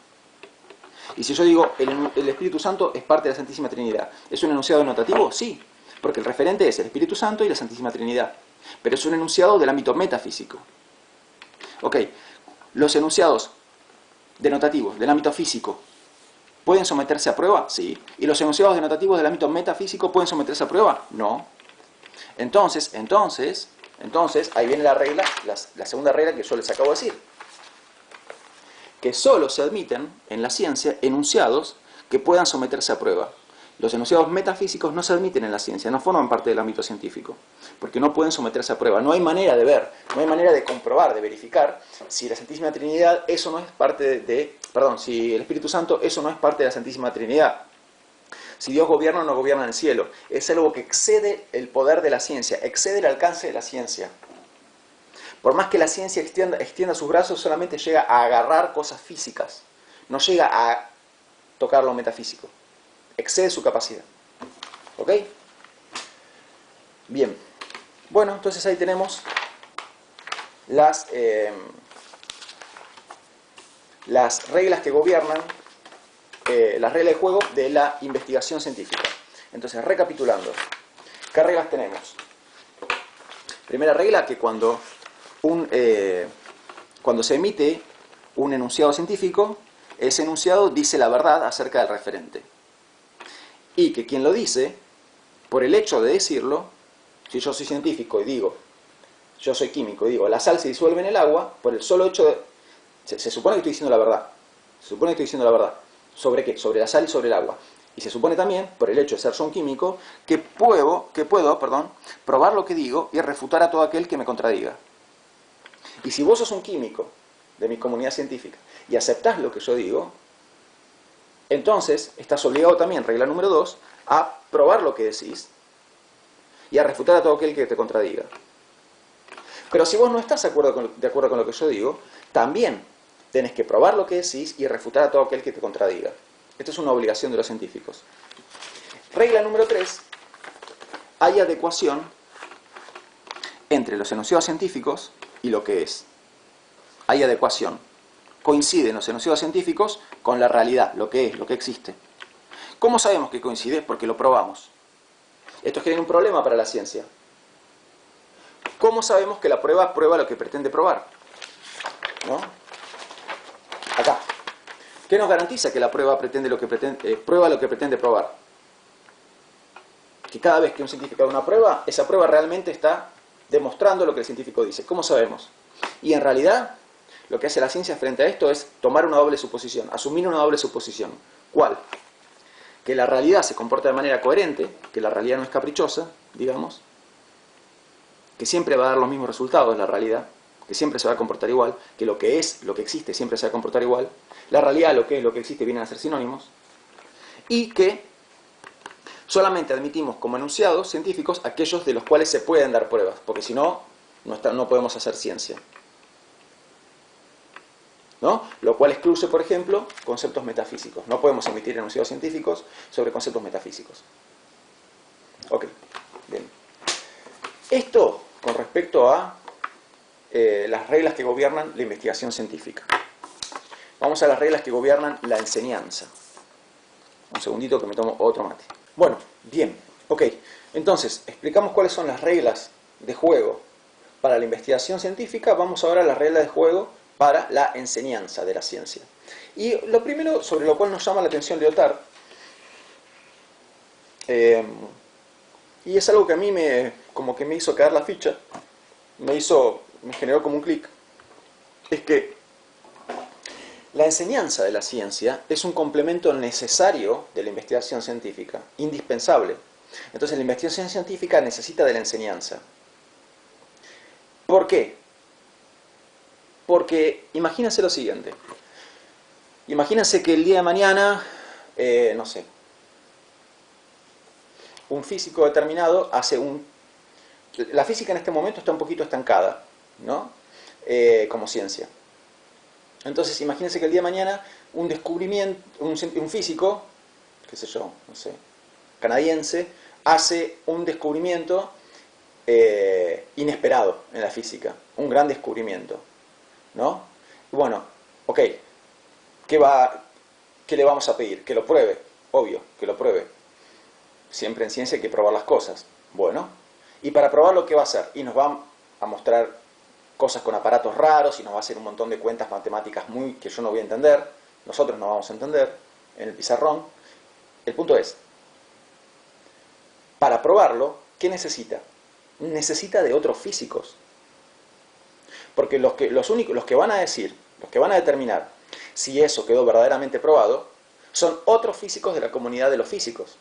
Y si yo digo el Espíritu Santo es parte de la Santísima Trinidad, ¿es un enunciado denotativo? Sí, porque el referente es el Espíritu Santo y la Santísima Trinidad. Pero es un enunciado del ámbito metafísico. Ok, los enunciados denotativos del ámbito físico ¿pueden someterse a prueba? Sí. ¿Y los enunciados denotativos del ámbito metafísico pueden someterse a prueba? No. Entonces, ahí viene la regla, la segunda regla que yo les acabo de decir. Que solo se admiten en la ciencia enunciados que puedan someterse a prueba. Los enunciados metafísicos no se admiten en la ciencia, no forman parte del ámbito científico, porque no pueden someterse a prueba. No hay manera de ver, no hay manera de comprobar, de verificar si la Santísima Trinidad, eso no es parte si el Espíritu Santo, eso no es parte de la Santísima Trinidad. Si Dios gobierna o no gobierna en el cielo. Es algo que excede el poder de la ciencia, excede el alcance de la ciencia. Por más que la ciencia extienda sus brazos, solamente llega a agarrar cosas físicas. No llega a tocar lo metafísico. Excede su capacidad. ¿Ok? Bien. Bueno, entonces ahí tenemos las reglas que gobiernan, las reglas de juego de la investigación científica. Entonces, recapitulando. ¿Qué reglas tenemos? Primera regla, que cuando se emite un enunciado científico, ese enunciado dice la verdad acerca del referente. Y que quien lo dice, por el hecho de decirlo, si yo soy científico y digo, yo soy químico y digo, la sal se disuelve en el agua, por el solo hecho de... Se supone que estoy diciendo la verdad. Se supone que estoy diciendo la verdad. ¿Sobre qué? Sobre la sal y sobre el agua. Y se supone también, por el hecho de ser yo un químico, que puedo probar lo que digo y refutar a todo aquel que me contradiga. Y si vos sos un químico de mi comunidad científica y aceptás lo que yo digo, entonces estás obligado también, regla número 2, a probar lo que decís y a refutar a todo aquel que te contradiga. Pero si vos no estás de acuerdo con lo que yo digo, también tenés que probar lo que decís y refutar a todo aquel que te contradiga. Esto es una obligación de los científicos. Regla número 3, hay adecuación entre los enunciados científicos y lo que es. Hay adecuación. Coinciden los enunciados científicos con la realidad, lo que es, lo que existe. ¿Cómo sabemos que coincide? Porque lo probamos. Esto genera un problema para la ciencia. ¿Cómo sabemos que la prueba prueba lo que pretende probar? ¿No? Acá. ¿Qué nos garantiza que la prueba prueba lo que pretende probar? Que cada vez que un científico haga una prueba, esa prueba realmente está demostrando lo que el científico dice. ¿Cómo sabemos? Y en realidad, lo que hace la ciencia frente a esto es tomar una doble suposición, asumir una doble suposición. ¿Cuál? Que la realidad se comporta de manera coherente, que la realidad no es caprichosa, digamos, que siempre va a dar los mismos resultados la realidad, que siempre se va a comportar igual, que lo que es, lo que existe, siempre se va a comportar igual, la realidad, lo que es, lo que existe, vienen a ser sinónimos, y que solamente admitimos como enunciados científicos aquellos de los cuales se pueden dar pruebas, porque si no, no podemos hacer ciencia. ¿No? Lo cual excluye, por ejemplo, conceptos metafísicos. No podemos emitir enunciados científicos sobre conceptos metafísicos. Ok, bien. Esto con respecto a las reglas que gobiernan la investigación científica. Vamos a las reglas que gobiernan la enseñanza. Un segundito que me tomo otro mate. Bueno, bien, ok. Entonces, explicamos cuáles son las reglas de juego para la investigación científica. Vamos ahora a las reglas de juego para la enseñanza de la ciencia. Y lo primero sobre lo cual nos llama la atención Lyotard, y es algo que a mí como que me hizo caer la ficha, me generó como un clic, es que la enseñanza de la ciencia es un complemento necesario de la investigación científica, indispensable. Entonces la investigación científica necesita de la enseñanza. ¿Por qué? Porque imagínense lo siguiente. Imagínense que el día de mañana, no sé, un físico determinado hace la física en este momento está un poquito estancada, ¿no? Como ciencia. Entonces imagínense que el día de mañana un descubrimiento, un físico, qué sé yo, no sé, canadiense, hace un descubrimiento inesperado en la física, un gran descubrimiento, ¿no? Bueno, ok, ¿qué le vamos a pedir? Que lo pruebe, obvio, que lo pruebe. Siempre en ciencia hay que probar las cosas. Bueno, y para probarlo, ¿qué va a hacer? Y nos va a mostrar cosas con aparatos raros y nos va a hacer un montón de cuentas matemáticas que yo no voy a entender, nosotros no vamos a entender en el pizarrón. El punto es, para probarlo, ¿qué necesita? Necesita de otros físicos. Porque los que van a decir, los que van a determinar si eso quedó verdaderamente probado, son otros físicos de la comunidad de los físicos.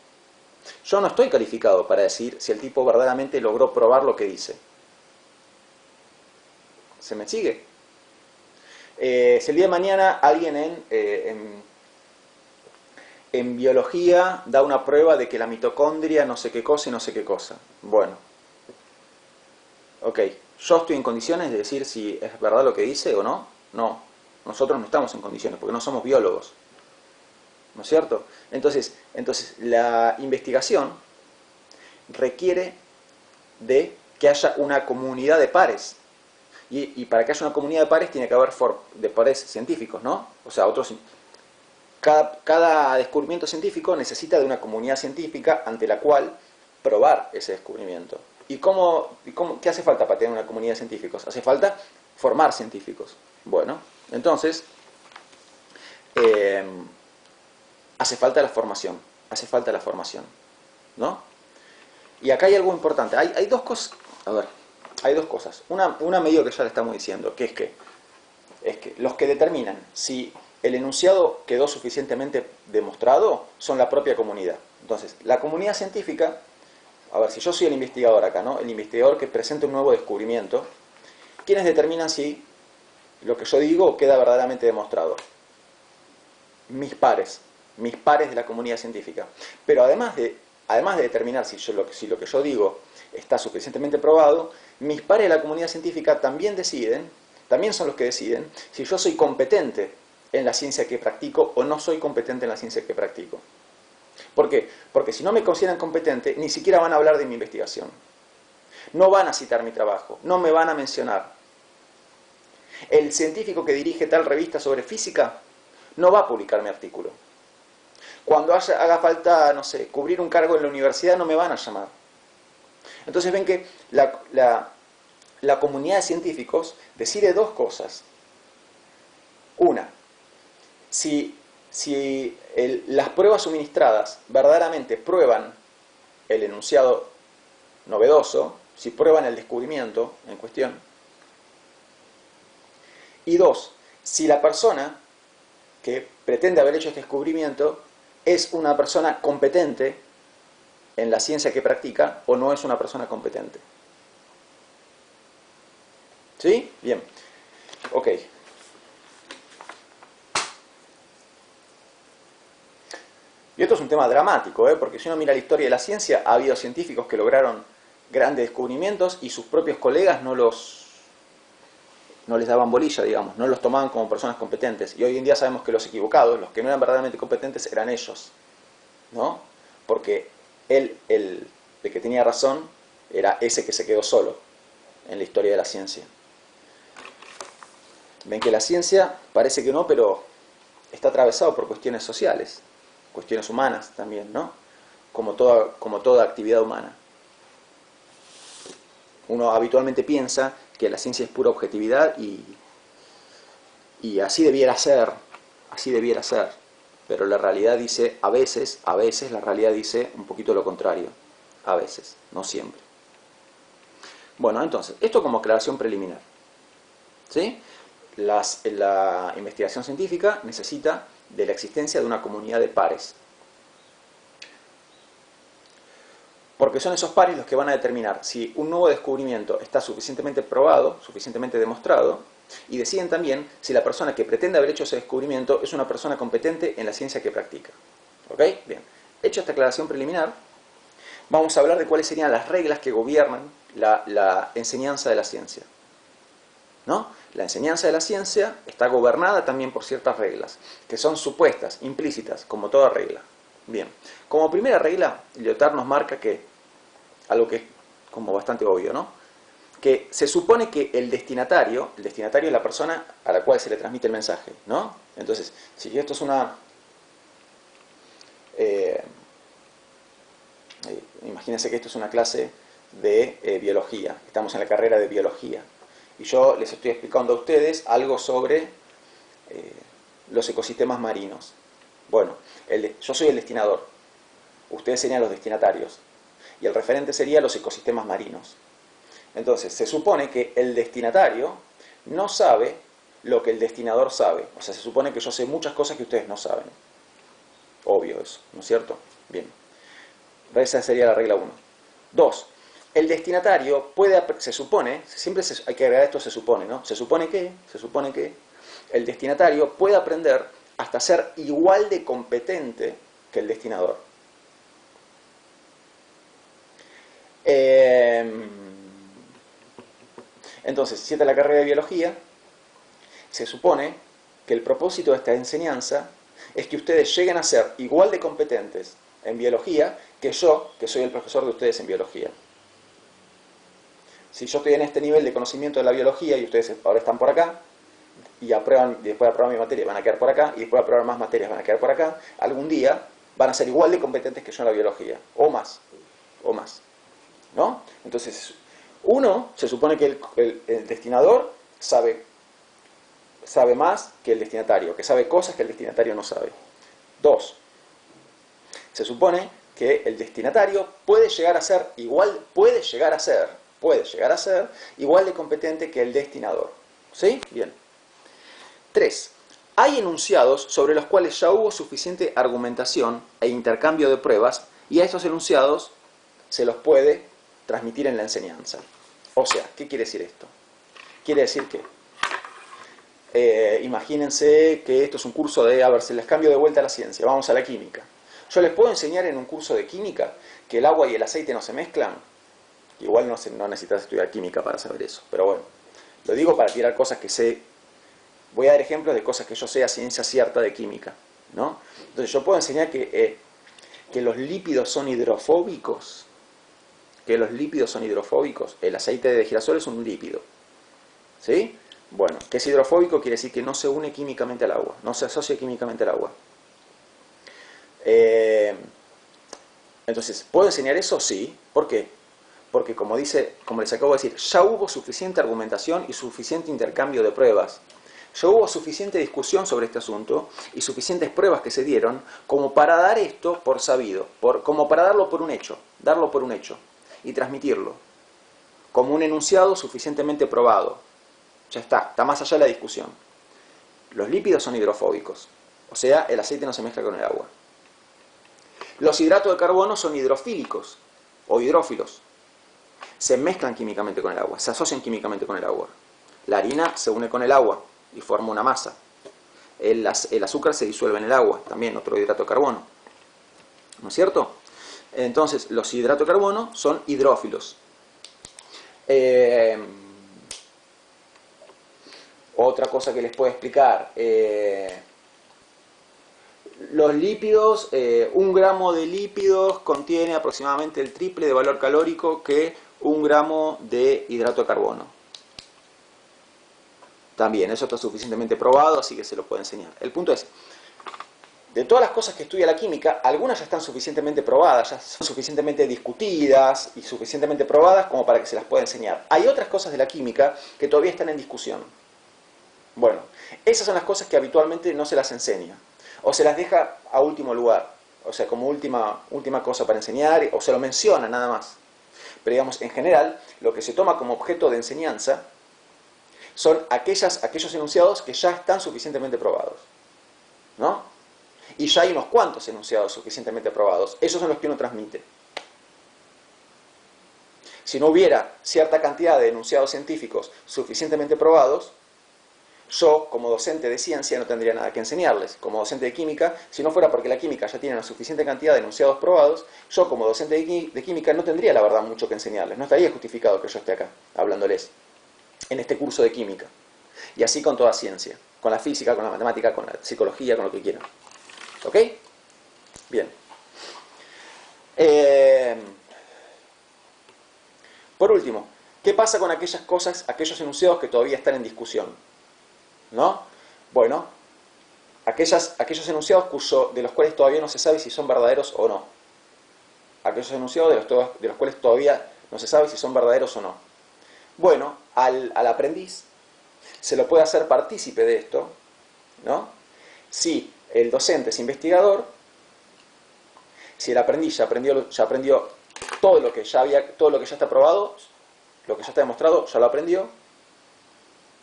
Yo no estoy calificado para decir si el tipo verdaderamente logró probar lo que dice. ¿Se me sigue? Si el día de mañana alguien en biología da una prueba de que la mitocondria no sé qué cosa y no sé qué cosa. Bueno. Ok. ¿Yo estoy en condiciones de decir si es verdad lo que dice o no? No. Nosotros no estamos en condiciones porque no somos biólogos. ¿No es cierto? Entonces la investigación requiere de que haya una comunidad de pares. Y para que haya una comunidad de pares tiene que haber de pares científicos, ¿no? O sea, cada descubrimiento científico necesita de una comunidad científica ante la cual probar ese descubrimiento. ¿Qué hace falta para tener una comunidad de científicos? Hace falta formar científicos. Bueno, entonces hace falta la formación, ¿no? Y acá hay algo importante, hay dos cosas, hay dos cosas. Una medio que ya le estamos diciendo, que es que los que determinan si el enunciado quedó suficientemente demostrado son la propia comunidad. Entonces, la comunidad científica, si yo soy el investigador acá, ¿no? El investigador que presenta un nuevo descubrimiento, ¿quiénes determinan si lo que yo digo queda verdaderamente demostrado? Mis pares de la comunidad científica. Pero además de determinar si lo que yo digo está suficientemente probado, mis pares de la comunidad científica también son los que deciden si yo soy competente en la ciencia que practico o no soy competente en la ciencia que practico. ¿Por qué? Porque si no me consideran competente, ni siquiera van a hablar de mi investigación. No van a citar mi trabajo, no me van a mencionar. El científico que dirige tal revista sobre física no va a publicar mi artículo. Cuando haga falta, no sé, cubrir un cargo en la universidad, no me van a llamar. Entonces ven que la comunidad de científicos decide dos cosas. Una, si las pruebas suministradas verdaderamente prueban el enunciado novedoso, si prueban el descubrimiento en cuestión. Y dos, si la persona que pretende haber hecho este descubrimiento es una persona competente en la ciencia que practica o no es una persona competente. ¿Sí? Bien. Ok. Y esto es un tema dramático, porque si uno mira la historia de la ciencia, ha habido científicos que lograron grandes descubrimientos y sus propios colegas no les daban bolilla, digamos, no los tomaban como personas competentes. Y hoy en día sabemos que los equivocados, los que no eran verdaderamente competentes, eran ellos, ¿no? Porque el que tenía razón era ese que se quedó solo en la historia de la ciencia. Ven que la ciencia parece que no, pero está atravesado por cuestiones sociales, cuestiones humanas también, ¿no? Como toda actividad humana. Uno habitualmente piensa que la ciencia es pura objetividad y así debiera ser, pero la realidad dice, a veces la realidad dice un poquito lo contrario, a veces, no siempre. Bueno, entonces, esto como aclaración preliminar, ¿sí? La investigación científica necesita de la existencia de una comunidad de pares. Porque son esos pares los que van a determinar si un nuevo descubrimiento está suficientemente probado, suficientemente demostrado, y deciden también si la persona que pretende haber hecho ese descubrimiento es una persona competente en la ciencia que practica. ¿Ok? Bien. Hecha esta aclaración preliminar, vamos a hablar de cuáles serían las reglas que gobiernan la enseñanza de la ciencia. ¿No? La enseñanza de la ciencia está gobernada también por ciertas reglas, que son supuestas, implícitas, como toda regla. Bien, como primera regla, Lyotard nos marca algo que es como bastante obvio, ¿no? Que se supone que el destinatario es la persona a la cual se le transmite el mensaje, ¿no? Entonces, si esto es imagínense que esto es una clase de biología, estamos en la carrera de biología, y yo les estoy explicando a ustedes algo sobre los ecosistemas marinos. Bueno, yo soy el destinador, ustedes serían los destinatarios, y el referente sería los ecosistemas marinos. Entonces, se supone que el destinatario no sabe lo que el destinador sabe. O sea, se supone que yo sé muchas cosas que ustedes no saben. Obvio eso, ¿no es cierto? Bien. Esa sería la regla 1. 2. El destinatario se supone, siempre hay que agregar esto, se supone, ¿no? Se supone que el destinatario puede aprender hasta ser igual de competente que el destinador. Entonces, si esta es la carrera de biología, se supone que el propósito de esta enseñanza es que ustedes lleguen a ser igual de competentes en biología que yo, que soy el profesor de ustedes en biología. Si yo estoy en este nivel de conocimiento de la biología y ustedes ahora están por acá, y aprueban, y después de aprobar mi materia van a quedar por acá, y después de aprobar más materias van a quedar por acá, algún día van a ser igual de competentes que yo en la biología, o más, ¿no? Entonces, uno, se supone que el destinador sabe más que el destinatario, que sabe cosas que el destinatario no sabe. 2, se supone que el destinatario puede llegar a ser igual de competente que el destinador. ¿Sí? Bien. 3. Hay enunciados sobre los cuales ya hubo suficiente argumentación e intercambio de pruebas, y a estos enunciados se los puede transmitir en la enseñanza. O sea, ¿qué quiere decir esto? Quiere decir que imagínense que esto es un curso de, a ver, si les cambio de vuelta a la ciencia, vamos a la química. Yo les puedo enseñar en un curso de química que el agua y el aceite no se mezclan. Igual no necesitas estudiar química para saber eso, pero bueno, lo digo para tirar cosas que sé. Voy a dar ejemplos de cosas que yo sé a ciencia cierta de química, ¿no? Entonces yo puedo enseñar que los lípidos son hidrofóbicos, el aceite de girasol es un lípido, ¿sí? Bueno, que es hidrofóbico quiere decir que no se une químicamente al agua, no se asocia químicamente al agua. Entonces, ¿puedo enseñar eso? Sí. ¿Por qué? porque como les acabo de decir, ya hubo suficiente argumentación y suficiente intercambio de pruebas. Ya hubo suficiente discusión sobre este asunto y suficientes pruebas que se dieron como para dar esto por sabido, como para darlo por un hecho y transmitirlo como un enunciado suficientemente probado. Ya está más allá de la discusión. Los lípidos son hidrofóbicos, o sea, el aceite no se mezcla con el agua. Los hidratos de carbono son hidrofílicos o hidrófilos. Se mezclan químicamente con el agua, se asocian químicamente con el agua. La harina se une con el agua y forma una masa. El azúcar se disuelve en el agua, también otro hidrato de carbono. ¿No es cierto? Entonces, los hidratos de carbono son hidrófilos. Otra cosa que les puedo explicar. Los lípidos, 1 gramo de lípidos contiene aproximadamente el triple de valor calórico que 1 gramo de hidrato de carbono. También, eso está suficientemente probado, así que se lo puedo enseñar. El punto es, de todas las cosas que estudia la química, algunas ya están suficientemente probadas, ya son suficientemente discutidas y suficientemente probadas como para que se las pueda enseñar. Hay otras cosas de la química que todavía están en discusión. Bueno, esas son las cosas que habitualmente no se las enseña, o se las deja a último lugar, o sea, como última cosa para enseñar, o se lo menciona nada más. Pero digamos, en general, lo que se toma como objeto de enseñanza son aquellos enunciados que ya están suficientemente probados, ¿no? Y ya hay unos cuantos enunciados suficientemente probados. Esos son los que uno transmite. Si no hubiera cierta cantidad de enunciados científicos suficientemente probados, yo, como docente de ciencia, no tendría nada que enseñarles. Como docente de química, si no fuera porque la química ya tiene una suficiente cantidad de enunciados probados, yo, como docente de química, no tendría, la verdad, mucho que enseñarles. No estaría justificado que yo esté acá, hablándoles, en este curso de química. Y así con toda ciencia. Con la física, con la matemática, con la psicología, con lo que quieran. ¿Ok? Bien. Por último, ¿qué pasa con aquellas cosas, aquellos enunciados que todavía están en discusión? ¿No? Bueno, aquellos enunciados de los cuales todavía no se sabe si son verdaderos o no. Aquellos enunciados de los cuales todavía no se sabe si son verdaderos o no. Bueno, al aprendiz se lo puede hacer partícipe de esto, ¿no? Si el docente es investigador, si el aprendiz ya aprendió todo lo que ya está probado, lo que ya está demostrado, ya lo aprendió,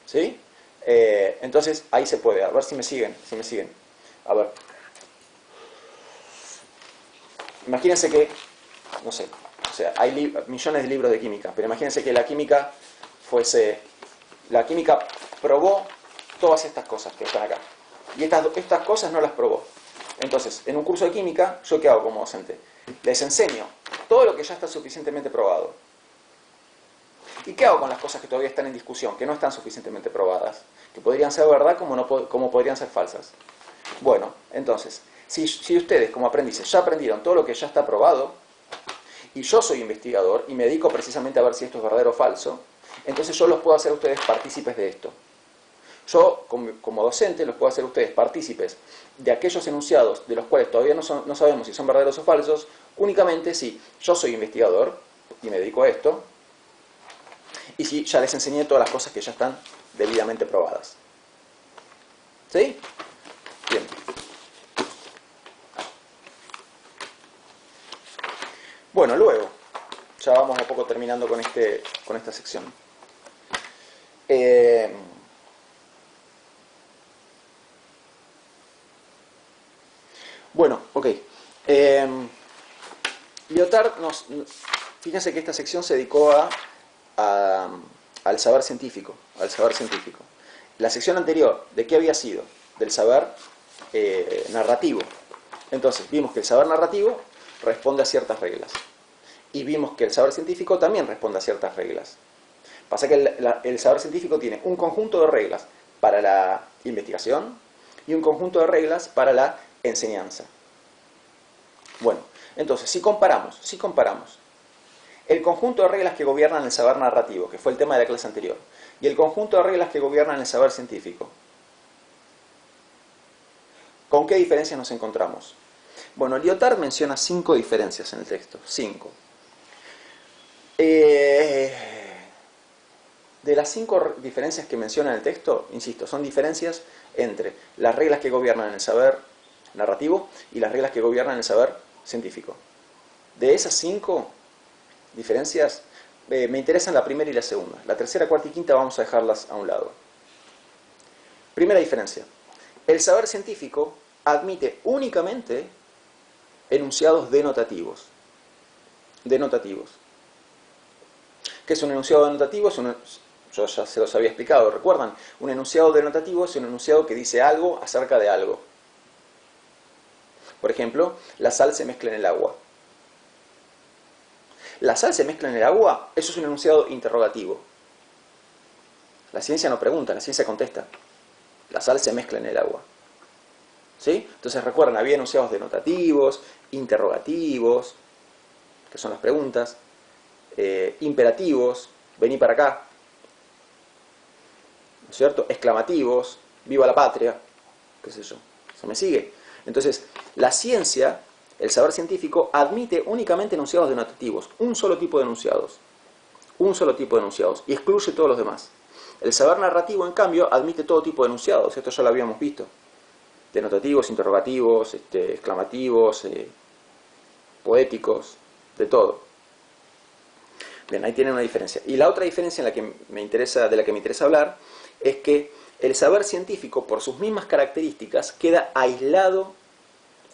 ¿sí? Entonces ahí se puede, a ver si me siguen, a ver, imagínense que, no sé, o sea, hay millones de libros de química, pero imagínense que la química probó todas estas cosas que están acá, y estas cosas no las probó. Entonces, en un curso de química, ¿yo qué hago como docente? Les enseño todo lo que ya está suficientemente probado. ¿Y qué hago con las cosas que todavía están en discusión, que no están suficientemente probadas? Que podrían ser verdad como podrían ser falsas. Bueno, entonces, si ustedes como aprendices ya aprendieron todo lo que ya está probado, y yo soy investigador y me dedico precisamente a ver si esto es verdadero o falso, entonces yo los puedo hacer a ustedes partícipes de esto. Yo, como docente, los puedo hacer a ustedes partícipes de aquellos enunciados de los cuales todavía no sabemos si son verdaderos o falsos, únicamente si yo soy investigador y me dedico a esto, y si ya les enseñé todas las cosas que ya están debidamente probadas. ¿Sí? Bien. Bueno, luego, ya vamos a poco terminando con esta sección. Bueno, ok. Lyotard fíjense que esta sección se dedicó al saber científico. La sección anterior, ¿de qué había sido? Del saber narrativo. Entonces, vimos que el saber narrativo responde a ciertas reglas. Y vimos que el saber científico también responde a ciertas reglas. Pasa que el saber científico tiene un conjunto de reglas para la investigación y un conjunto de reglas para la enseñanza. Bueno, entonces, si comparamos el conjunto de reglas que gobiernan el saber narrativo, que fue el tema de la clase anterior, y el conjunto de reglas que gobiernan el saber científico, ¿con qué diferencias nos encontramos? Bueno, Lyotard menciona 5 diferencias en el texto. 5. De las 5 diferencias que menciona en el texto, insisto, son diferencias entre las reglas que gobiernan el saber narrativo y las reglas que gobiernan el saber científico. De esas 5 diferencias, me interesan la primera y la segunda. La tercera, cuarta y quinta vamos a dejarlas a un lado. Primera diferencia. El saber científico admite únicamente enunciados denotativos. Denotativos. ¿Qué es un enunciado denotativo? Yo ya se los había explicado, ¿recuerdan? Un enunciado denotativo es un enunciado que dice algo acerca de algo. Por ejemplo, la sal se mezcla en el agua. ¿La sal se mezcla en el agua? Eso es un enunciado interrogativo. La ciencia no pregunta, la ciencia contesta. La sal se mezcla en el agua. ¿Sí? Entonces recuerden, había enunciados denotativos, interrogativos, que son las preguntas, imperativos, vení para acá, ¿no es cierto? Exclamativos, viva la patria, qué sé yo. ¿Se me sigue? Entonces, la ciencia, el saber científico, admite únicamente enunciados denotativos, un solo tipo de enunciados, y excluye todos los demás. El saber narrativo, en cambio, admite todo tipo de enunciados, esto ya lo habíamos visto. Denotativos, interrogativos, exclamativos, poéticos, de todo. Bien, ahí tienen una diferencia. Y la otra diferencia de la que me interesa hablar es que el saber científico, por sus mismas características, queda aislado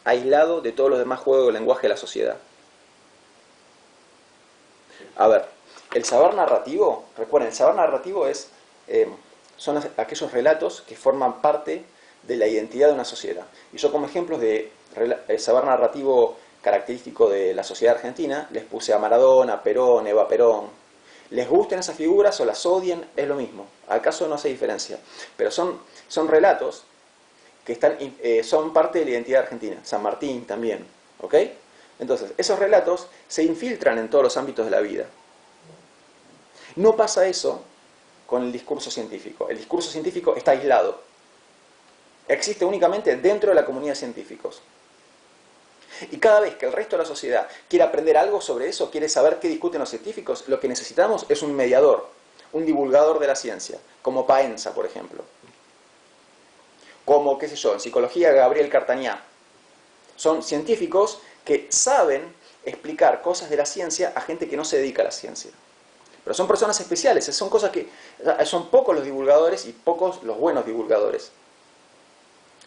de todos los demás juegos del lenguaje de la sociedad. A ver, el saber narrativo, recuerden, el saber narrativo son aquellos relatos que forman parte de la identidad de una sociedad. Y yo, como ejemplos de saber narrativo característico de la sociedad argentina, les puse a Maradona, Perón, Eva Perón. Les gusten esas figuras o las odien, es lo mismo. ¿Acaso no hace diferencia? Pero son relatos que son parte de la identidad argentina. San Martín también. ¿Ok? Entonces, esos relatos se infiltran en todos los ámbitos de la vida. No pasa eso con el discurso científico. El discurso científico está aislado. Existe únicamente dentro de la comunidad de científicos. Y cada vez que el resto de la sociedad quiere aprender algo sobre eso, quiere saber qué discuten los científicos, lo que necesitamos es un mediador, un divulgador de la ciencia, como Paenza, por ejemplo. Como, qué sé yo, en psicología, Gabriel Cartañá. Son científicos que saben explicar cosas de la ciencia a gente que no se dedica a la ciencia. Pero son personas especiales, son pocos los divulgadores y pocos los buenos divulgadores.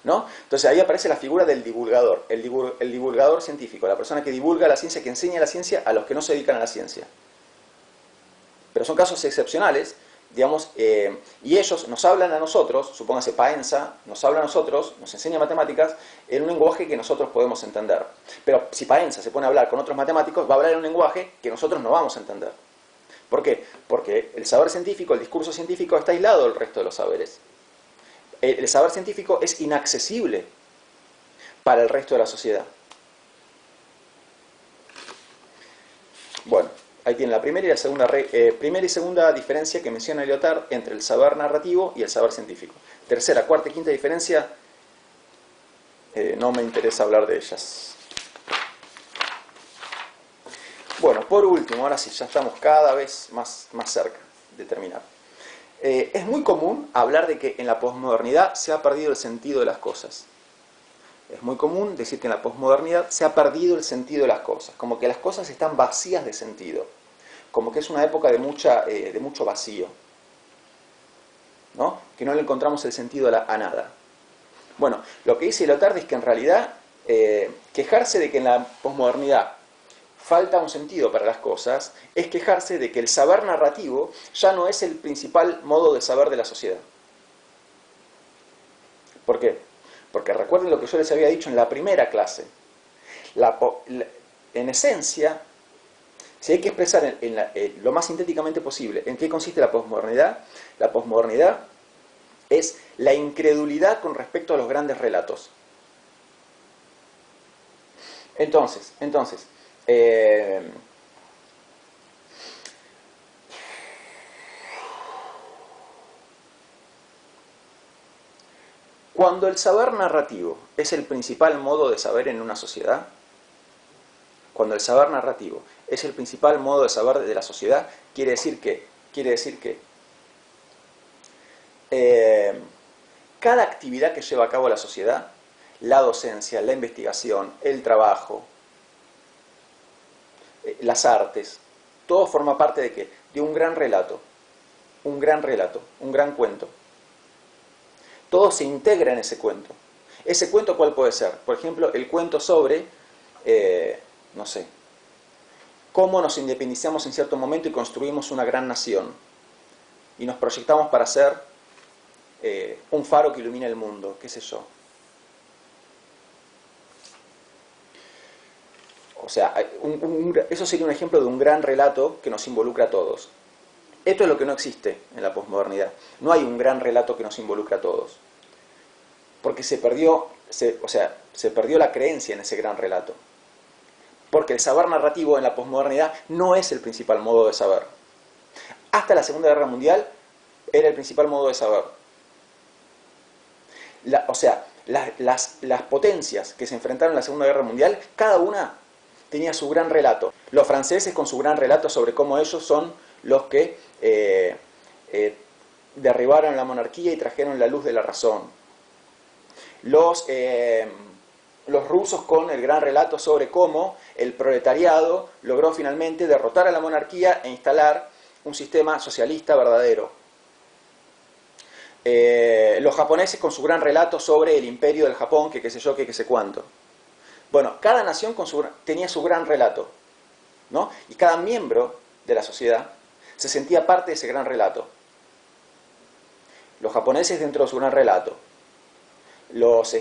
¿No? Entonces ahí aparece la figura del divulgador, el divulgador científico, la persona que divulga la ciencia, que enseña la ciencia a los que no se dedican a la ciencia. Pero son casos excepcionales, digamos, y ellos nos hablan a nosotros, supóngase Paenza, nos habla a nosotros, nos enseña matemáticas en un lenguaje que nosotros podemos entender. Pero si Paenza se pone a hablar con otros matemáticos, va a hablar en un lenguaje que nosotros no vamos a entender. ¿Por qué? Porque el saber científico, el discurso científico está aislado del resto de los saberes. El saber científico es inaccesible para el resto de la sociedad. Bueno, ahí tienen la primera y segunda diferencia que menciona Lyotard entre el saber narrativo y el saber científico. Tercera, cuarta y quinta diferencia, no me interesa hablar de ellas. Bueno, por último, ahora sí, ya estamos cada vez más cerca de terminar. Es muy común hablar de que en la posmodernidad se ha perdido el sentido de las cosas. Es muy común decir que en la posmodernidad se ha perdido el sentido de las cosas, como que las cosas están vacías de sentido, como que es una época de mucho vacío, ¿no? Que no le encontramos el sentido a nada. Bueno, lo que dice Lyotard es que en realidad quejarse de que en la posmodernidad falta un sentido para las cosas, es quejarse de que el saber narrativo ya no es el principal modo de saber de la sociedad. ¿Por qué? Porque recuerden lo que yo les había dicho en la primera clase. En esencia, si hay que expresar lo más sintéticamente posible en qué consiste la posmodernidad es la incredulidad con respecto a los grandes relatos. Entonces, cuando el saber narrativo es el principal modo de saber en una sociedad, cuando el saber narrativo es el principal modo de saber de la sociedad, quiere decir que cada actividad que lleva a cabo la sociedad, la docencia, la investigación, el trabajo, las artes, todo forma parte de ¿qué? De un gran relato, un gran cuento. Todo se integra en ese cuento. ¿Ese cuento cuál puede ser? Por ejemplo, el cuento sobre, no sé, cómo nos independizamos en cierto momento y construimos una gran nación. Y nos proyectamos para ser un faro que ilumina el mundo, qué sé yo. O sea, eso sería un ejemplo de un gran relato que nos involucra a todos. Esto es lo que no existe en la posmodernidad. No hay un gran relato que nos involucra a todos. Porque se perdió la creencia en ese gran relato. Porque el saber narrativo en la posmodernidad no es el principal modo de saber. Hasta la Segunda Guerra Mundial era el principal modo de saber. Las potencias que se enfrentaron en la Segunda Guerra Mundial, cada una tenía su gran relato. Los franceses con su gran relato sobre cómo ellos son los que derribaron la monarquía y trajeron la luz de la razón. Los rusos con el gran relato sobre cómo el proletariado logró finalmente derrotar a la monarquía e instalar un sistema socialista verdadero. Los japoneses con su gran relato sobre el imperio del Japón, que qué sé yo, que qué sé cuánto. Bueno, cada nación tenía su gran relato, ¿no? Y cada miembro de la sociedad se sentía parte de ese gran relato. Los japoneses dentro de su gran relato, los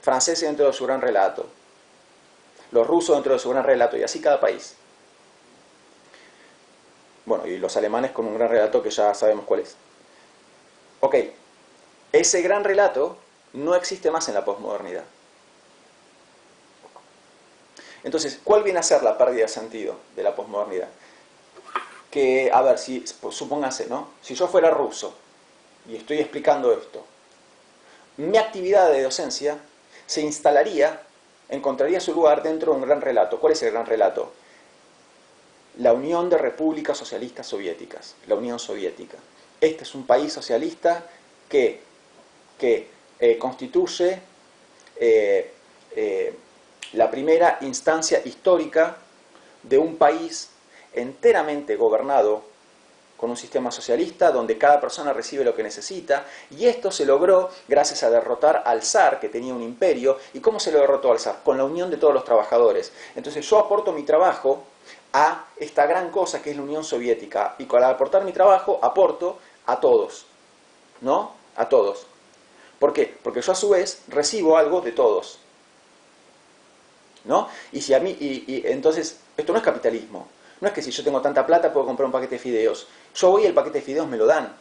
franceses dentro de su gran relato, los rusos dentro de su gran relato, y así cada país. Bueno, y los alemanes con un gran relato que ya sabemos cuál es. Ok, ese gran relato no existe más en la posmodernidad. Entonces, ¿cuál viene a ser la pérdida de sentido de la posmodernidad? Que, a ver, supóngase, ¿no? Si yo fuera ruso y estoy explicando esto, mi actividad de docencia se instalaría, encontraría su lugar dentro de un gran relato. ¿Cuál es el gran relato? La Unión de Repúblicas Socialistas Soviéticas, la Unión Soviética. Este es un país socialista que constituye la primera instancia histórica de un país enteramente gobernado con un sistema socialista donde cada persona recibe lo que necesita, y esto se logró gracias a derrotar al zar, que tenía un imperio. ¿Y cómo se lo derrotó al zar? Con la unión de todos los trabajadores. Entonces yo aporto mi trabajo a esta gran cosa que es la Unión Soviética, y al aportar mi trabajo aporto a todos, ¿no? A todos. ¿Por qué? Porque yo a su vez recibo algo de todos, ¿no? Entonces, esto no es capitalismo. No es que si yo tengo tanta plata puedo comprar un paquete de fideos. Yo voy y el paquete de fideos me lo dan.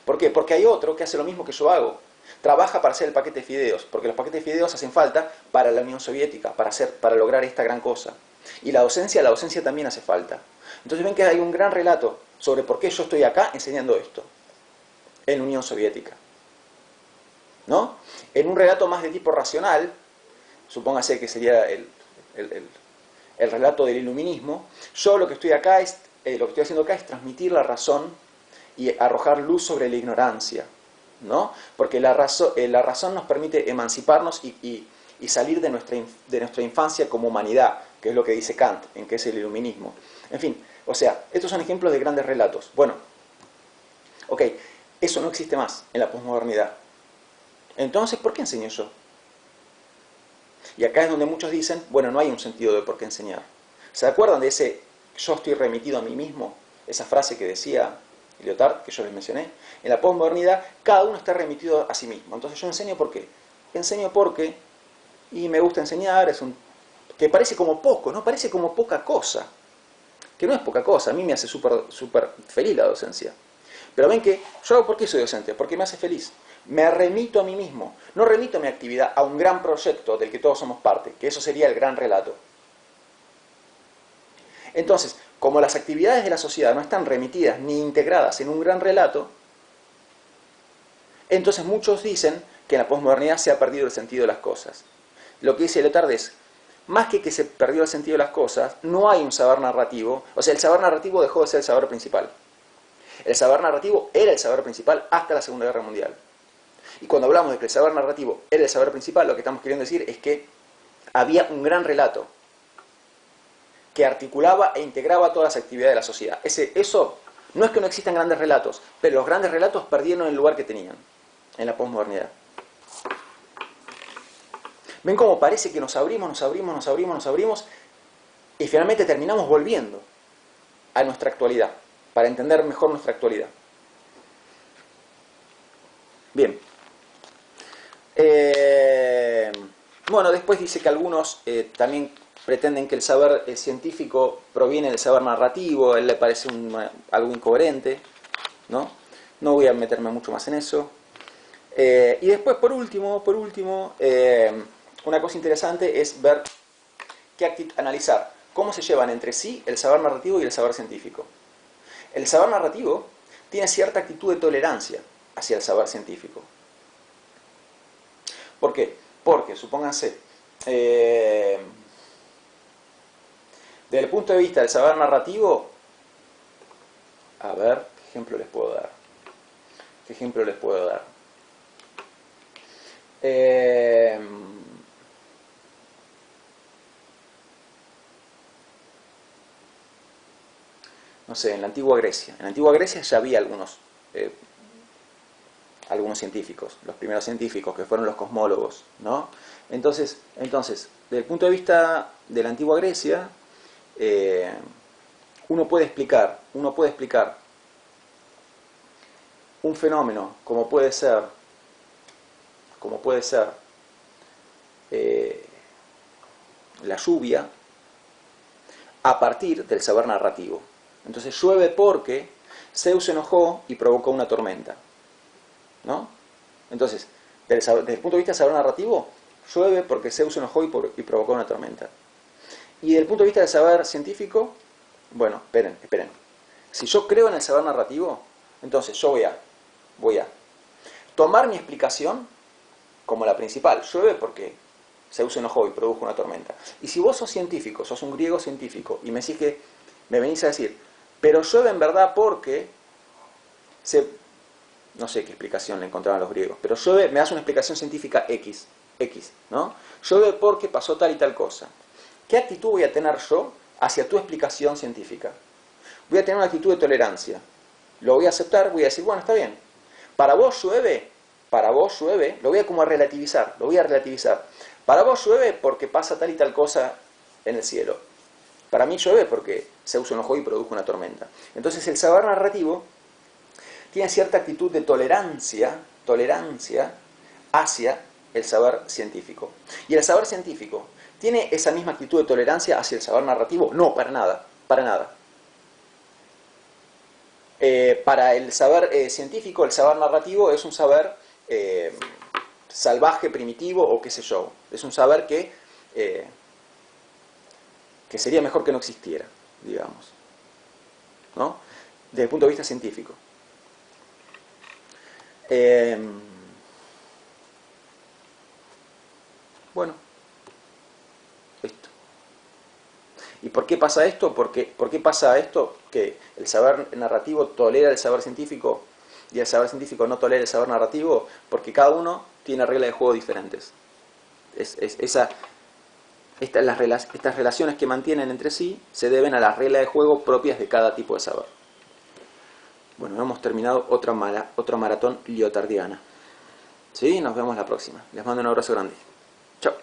¿Por qué? Porque hay otro que hace lo mismo que yo hago. Trabaja para hacer el paquete de fideos, porque los paquetes de fideos hacen falta para la Unión Soviética, para lograr esta gran cosa. Y la docencia también hace falta. Entonces ven que hay un gran relato sobre por qué yo estoy acá enseñando esto en la Unión Soviética, ¿no? En un relato más de tipo racional, supóngase que sería el relato del iluminismo, yo lo que estoy haciendo acá es transmitir la razón y arrojar luz sobre la ignorancia, ¿no? Porque la razón nos permite emanciparnos y salir de nuestra infancia como humanidad, que es lo que dice Kant, en que es el iluminismo. En fin, o sea, estos son ejemplos de grandes relatos. Bueno, ok, eso no existe más en la posmodernidad. Entonces, ¿por qué enseño yo? Y acá es donde muchos dicen, bueno, no hay un sentido de por qué enseñar. ¿Se acuerdan de ese yo estoy remitido a mí mismo? Esa frase que decía Lyotard, que yo les mencioné. En la posmodernidad, cada uno está remitido a sí mismo. Entonces yo enseño ¿por qué? Enseño porque, y me gusta enseñar, que parece como poco, ¿no? Parece como poca cosa. Que no es poca cosa, a mí me hace súper feliz la docencia. Pero ven que, yo ¿por qué soy docente? Porque me hace feliz. Me remito a mí mismo. No remito mi actividad a un gran proyecto del que todos somos parte, que eso sería el gran relato. Entonces, como las actividades de la sociedad no están remitidas ni integradas en un gran relato, entonces muchos dicen que en la posmodernidad se ha perdido el sentido de las cosas. Lo que dice Lyotard es, más que se perdió el sentido de las cosas, no hay un saber narrativo. O sea, el saber narrativo dejó de ser el saber principal. El saber narrativo era el saber principal hasta la Segunda Guerra Mundial. Y cuando hablamos de que el saber narrativo era el saber principal, lo que estamos queriendo decir es que había un gran relato que articulaba e integraba todas las actividades de la sociedad. Eso no es que no existan grandes relatos, pero los grandes relatos perdieron el lugar que tenían en la posmodernidad. ¿Ven cómo parece que nos abrimos y finalmente terminamos volviendo a nuestra actualidad, para entender mejor nuestra actualidad? Bien. Bueno, después dice que algunos también pretenden que el saber científico proviene del saber narrativo. A él le parece algo incoherente, ¿no? No voy a meterme mucho más en eso. Y después, por último, una cosa interesante es ver, analizar cómo se llevan entre sí el saber narrativo y el saber científico. El saber narrativo tiene cierta actitud de tolerancia hacia el saber científico. ¿Por qué? Porque, supónganse, desde el punto de vista del saber narrativo, a ver, ¿qué ejemplo les puedo dar? No sé, en la antigua Grecia. En la antigua Grecia ya había algunos científicos, los primeros científicos que fueron los cosmólogos, ¿no? Entonces, desde el punto de vista de la antigua Grecia, uno puede explicar un fenómeno como puede ser la lluvia a partir del saber narrativo. Entonces llueve porque Zeus se enojó y provocó una tormenta, ¿no? Entonces, desde el punto de vista del saber narrativo, llueve porque Zeus se enojó y provocó una tormenta. Y desde el punto de vista del saber científico, bueno, esperen. Si yo creo en el saber narrativo, entonces yo voy a tomar mi explicación como la principal. Llueve porque Zeus se enojó y produjo una tormenta. Y si vos sos científico, sos un griego científico, y me venís a decir, pero llueve en verdad porque no sé qué explicación le encontraban los griegos, pero llueve, me das una explicación científica X, ¿no? Llueve porque pasó tal y tal cosa. ¿Qué actitud voy a tener yo hacia tu explicación científica? Voy a tener una actitud de tolerancia. Lo voy a aceptar, voy a decir, bueno, está bien. Para vos llueve, lo voy a como relativizar, Para vos llueve porque pasa tal y tal cosa en el cielo. Para mí llueve porque Zeus se enojó y produjo una tormenta. Entonces el saber narrativo tiene cierta actitud de tolerancia hacia el saber científico. ¿Y el saber científico tiene esa misma actitud de tolerancia hacia el saber narrativo? No, para nada. Para el saber científico, el saber narrativo es un saber salvaje, primitivo o qué sé yo. Es un saber que sería mejor que no existiera, digamos, ¿no? Desde el punto de vista científico. Bueno, esto. ¿Y por qué pasa esto? ¿Por qué pasa esto? Que el saber narrativo tolera el saber científico y el saber científico no tolera el saber narrativo, porque cada uno tiene reglas de juego diferentes. Estas relaciones que mantienen entre sí se deben a las reglas de juego propias de cada tipo de saber. Bueno, hemos terminado otra maratón liotardiana. ¿Sí? Nos vemos la próxima. Les mando un abrazo grande. Chao.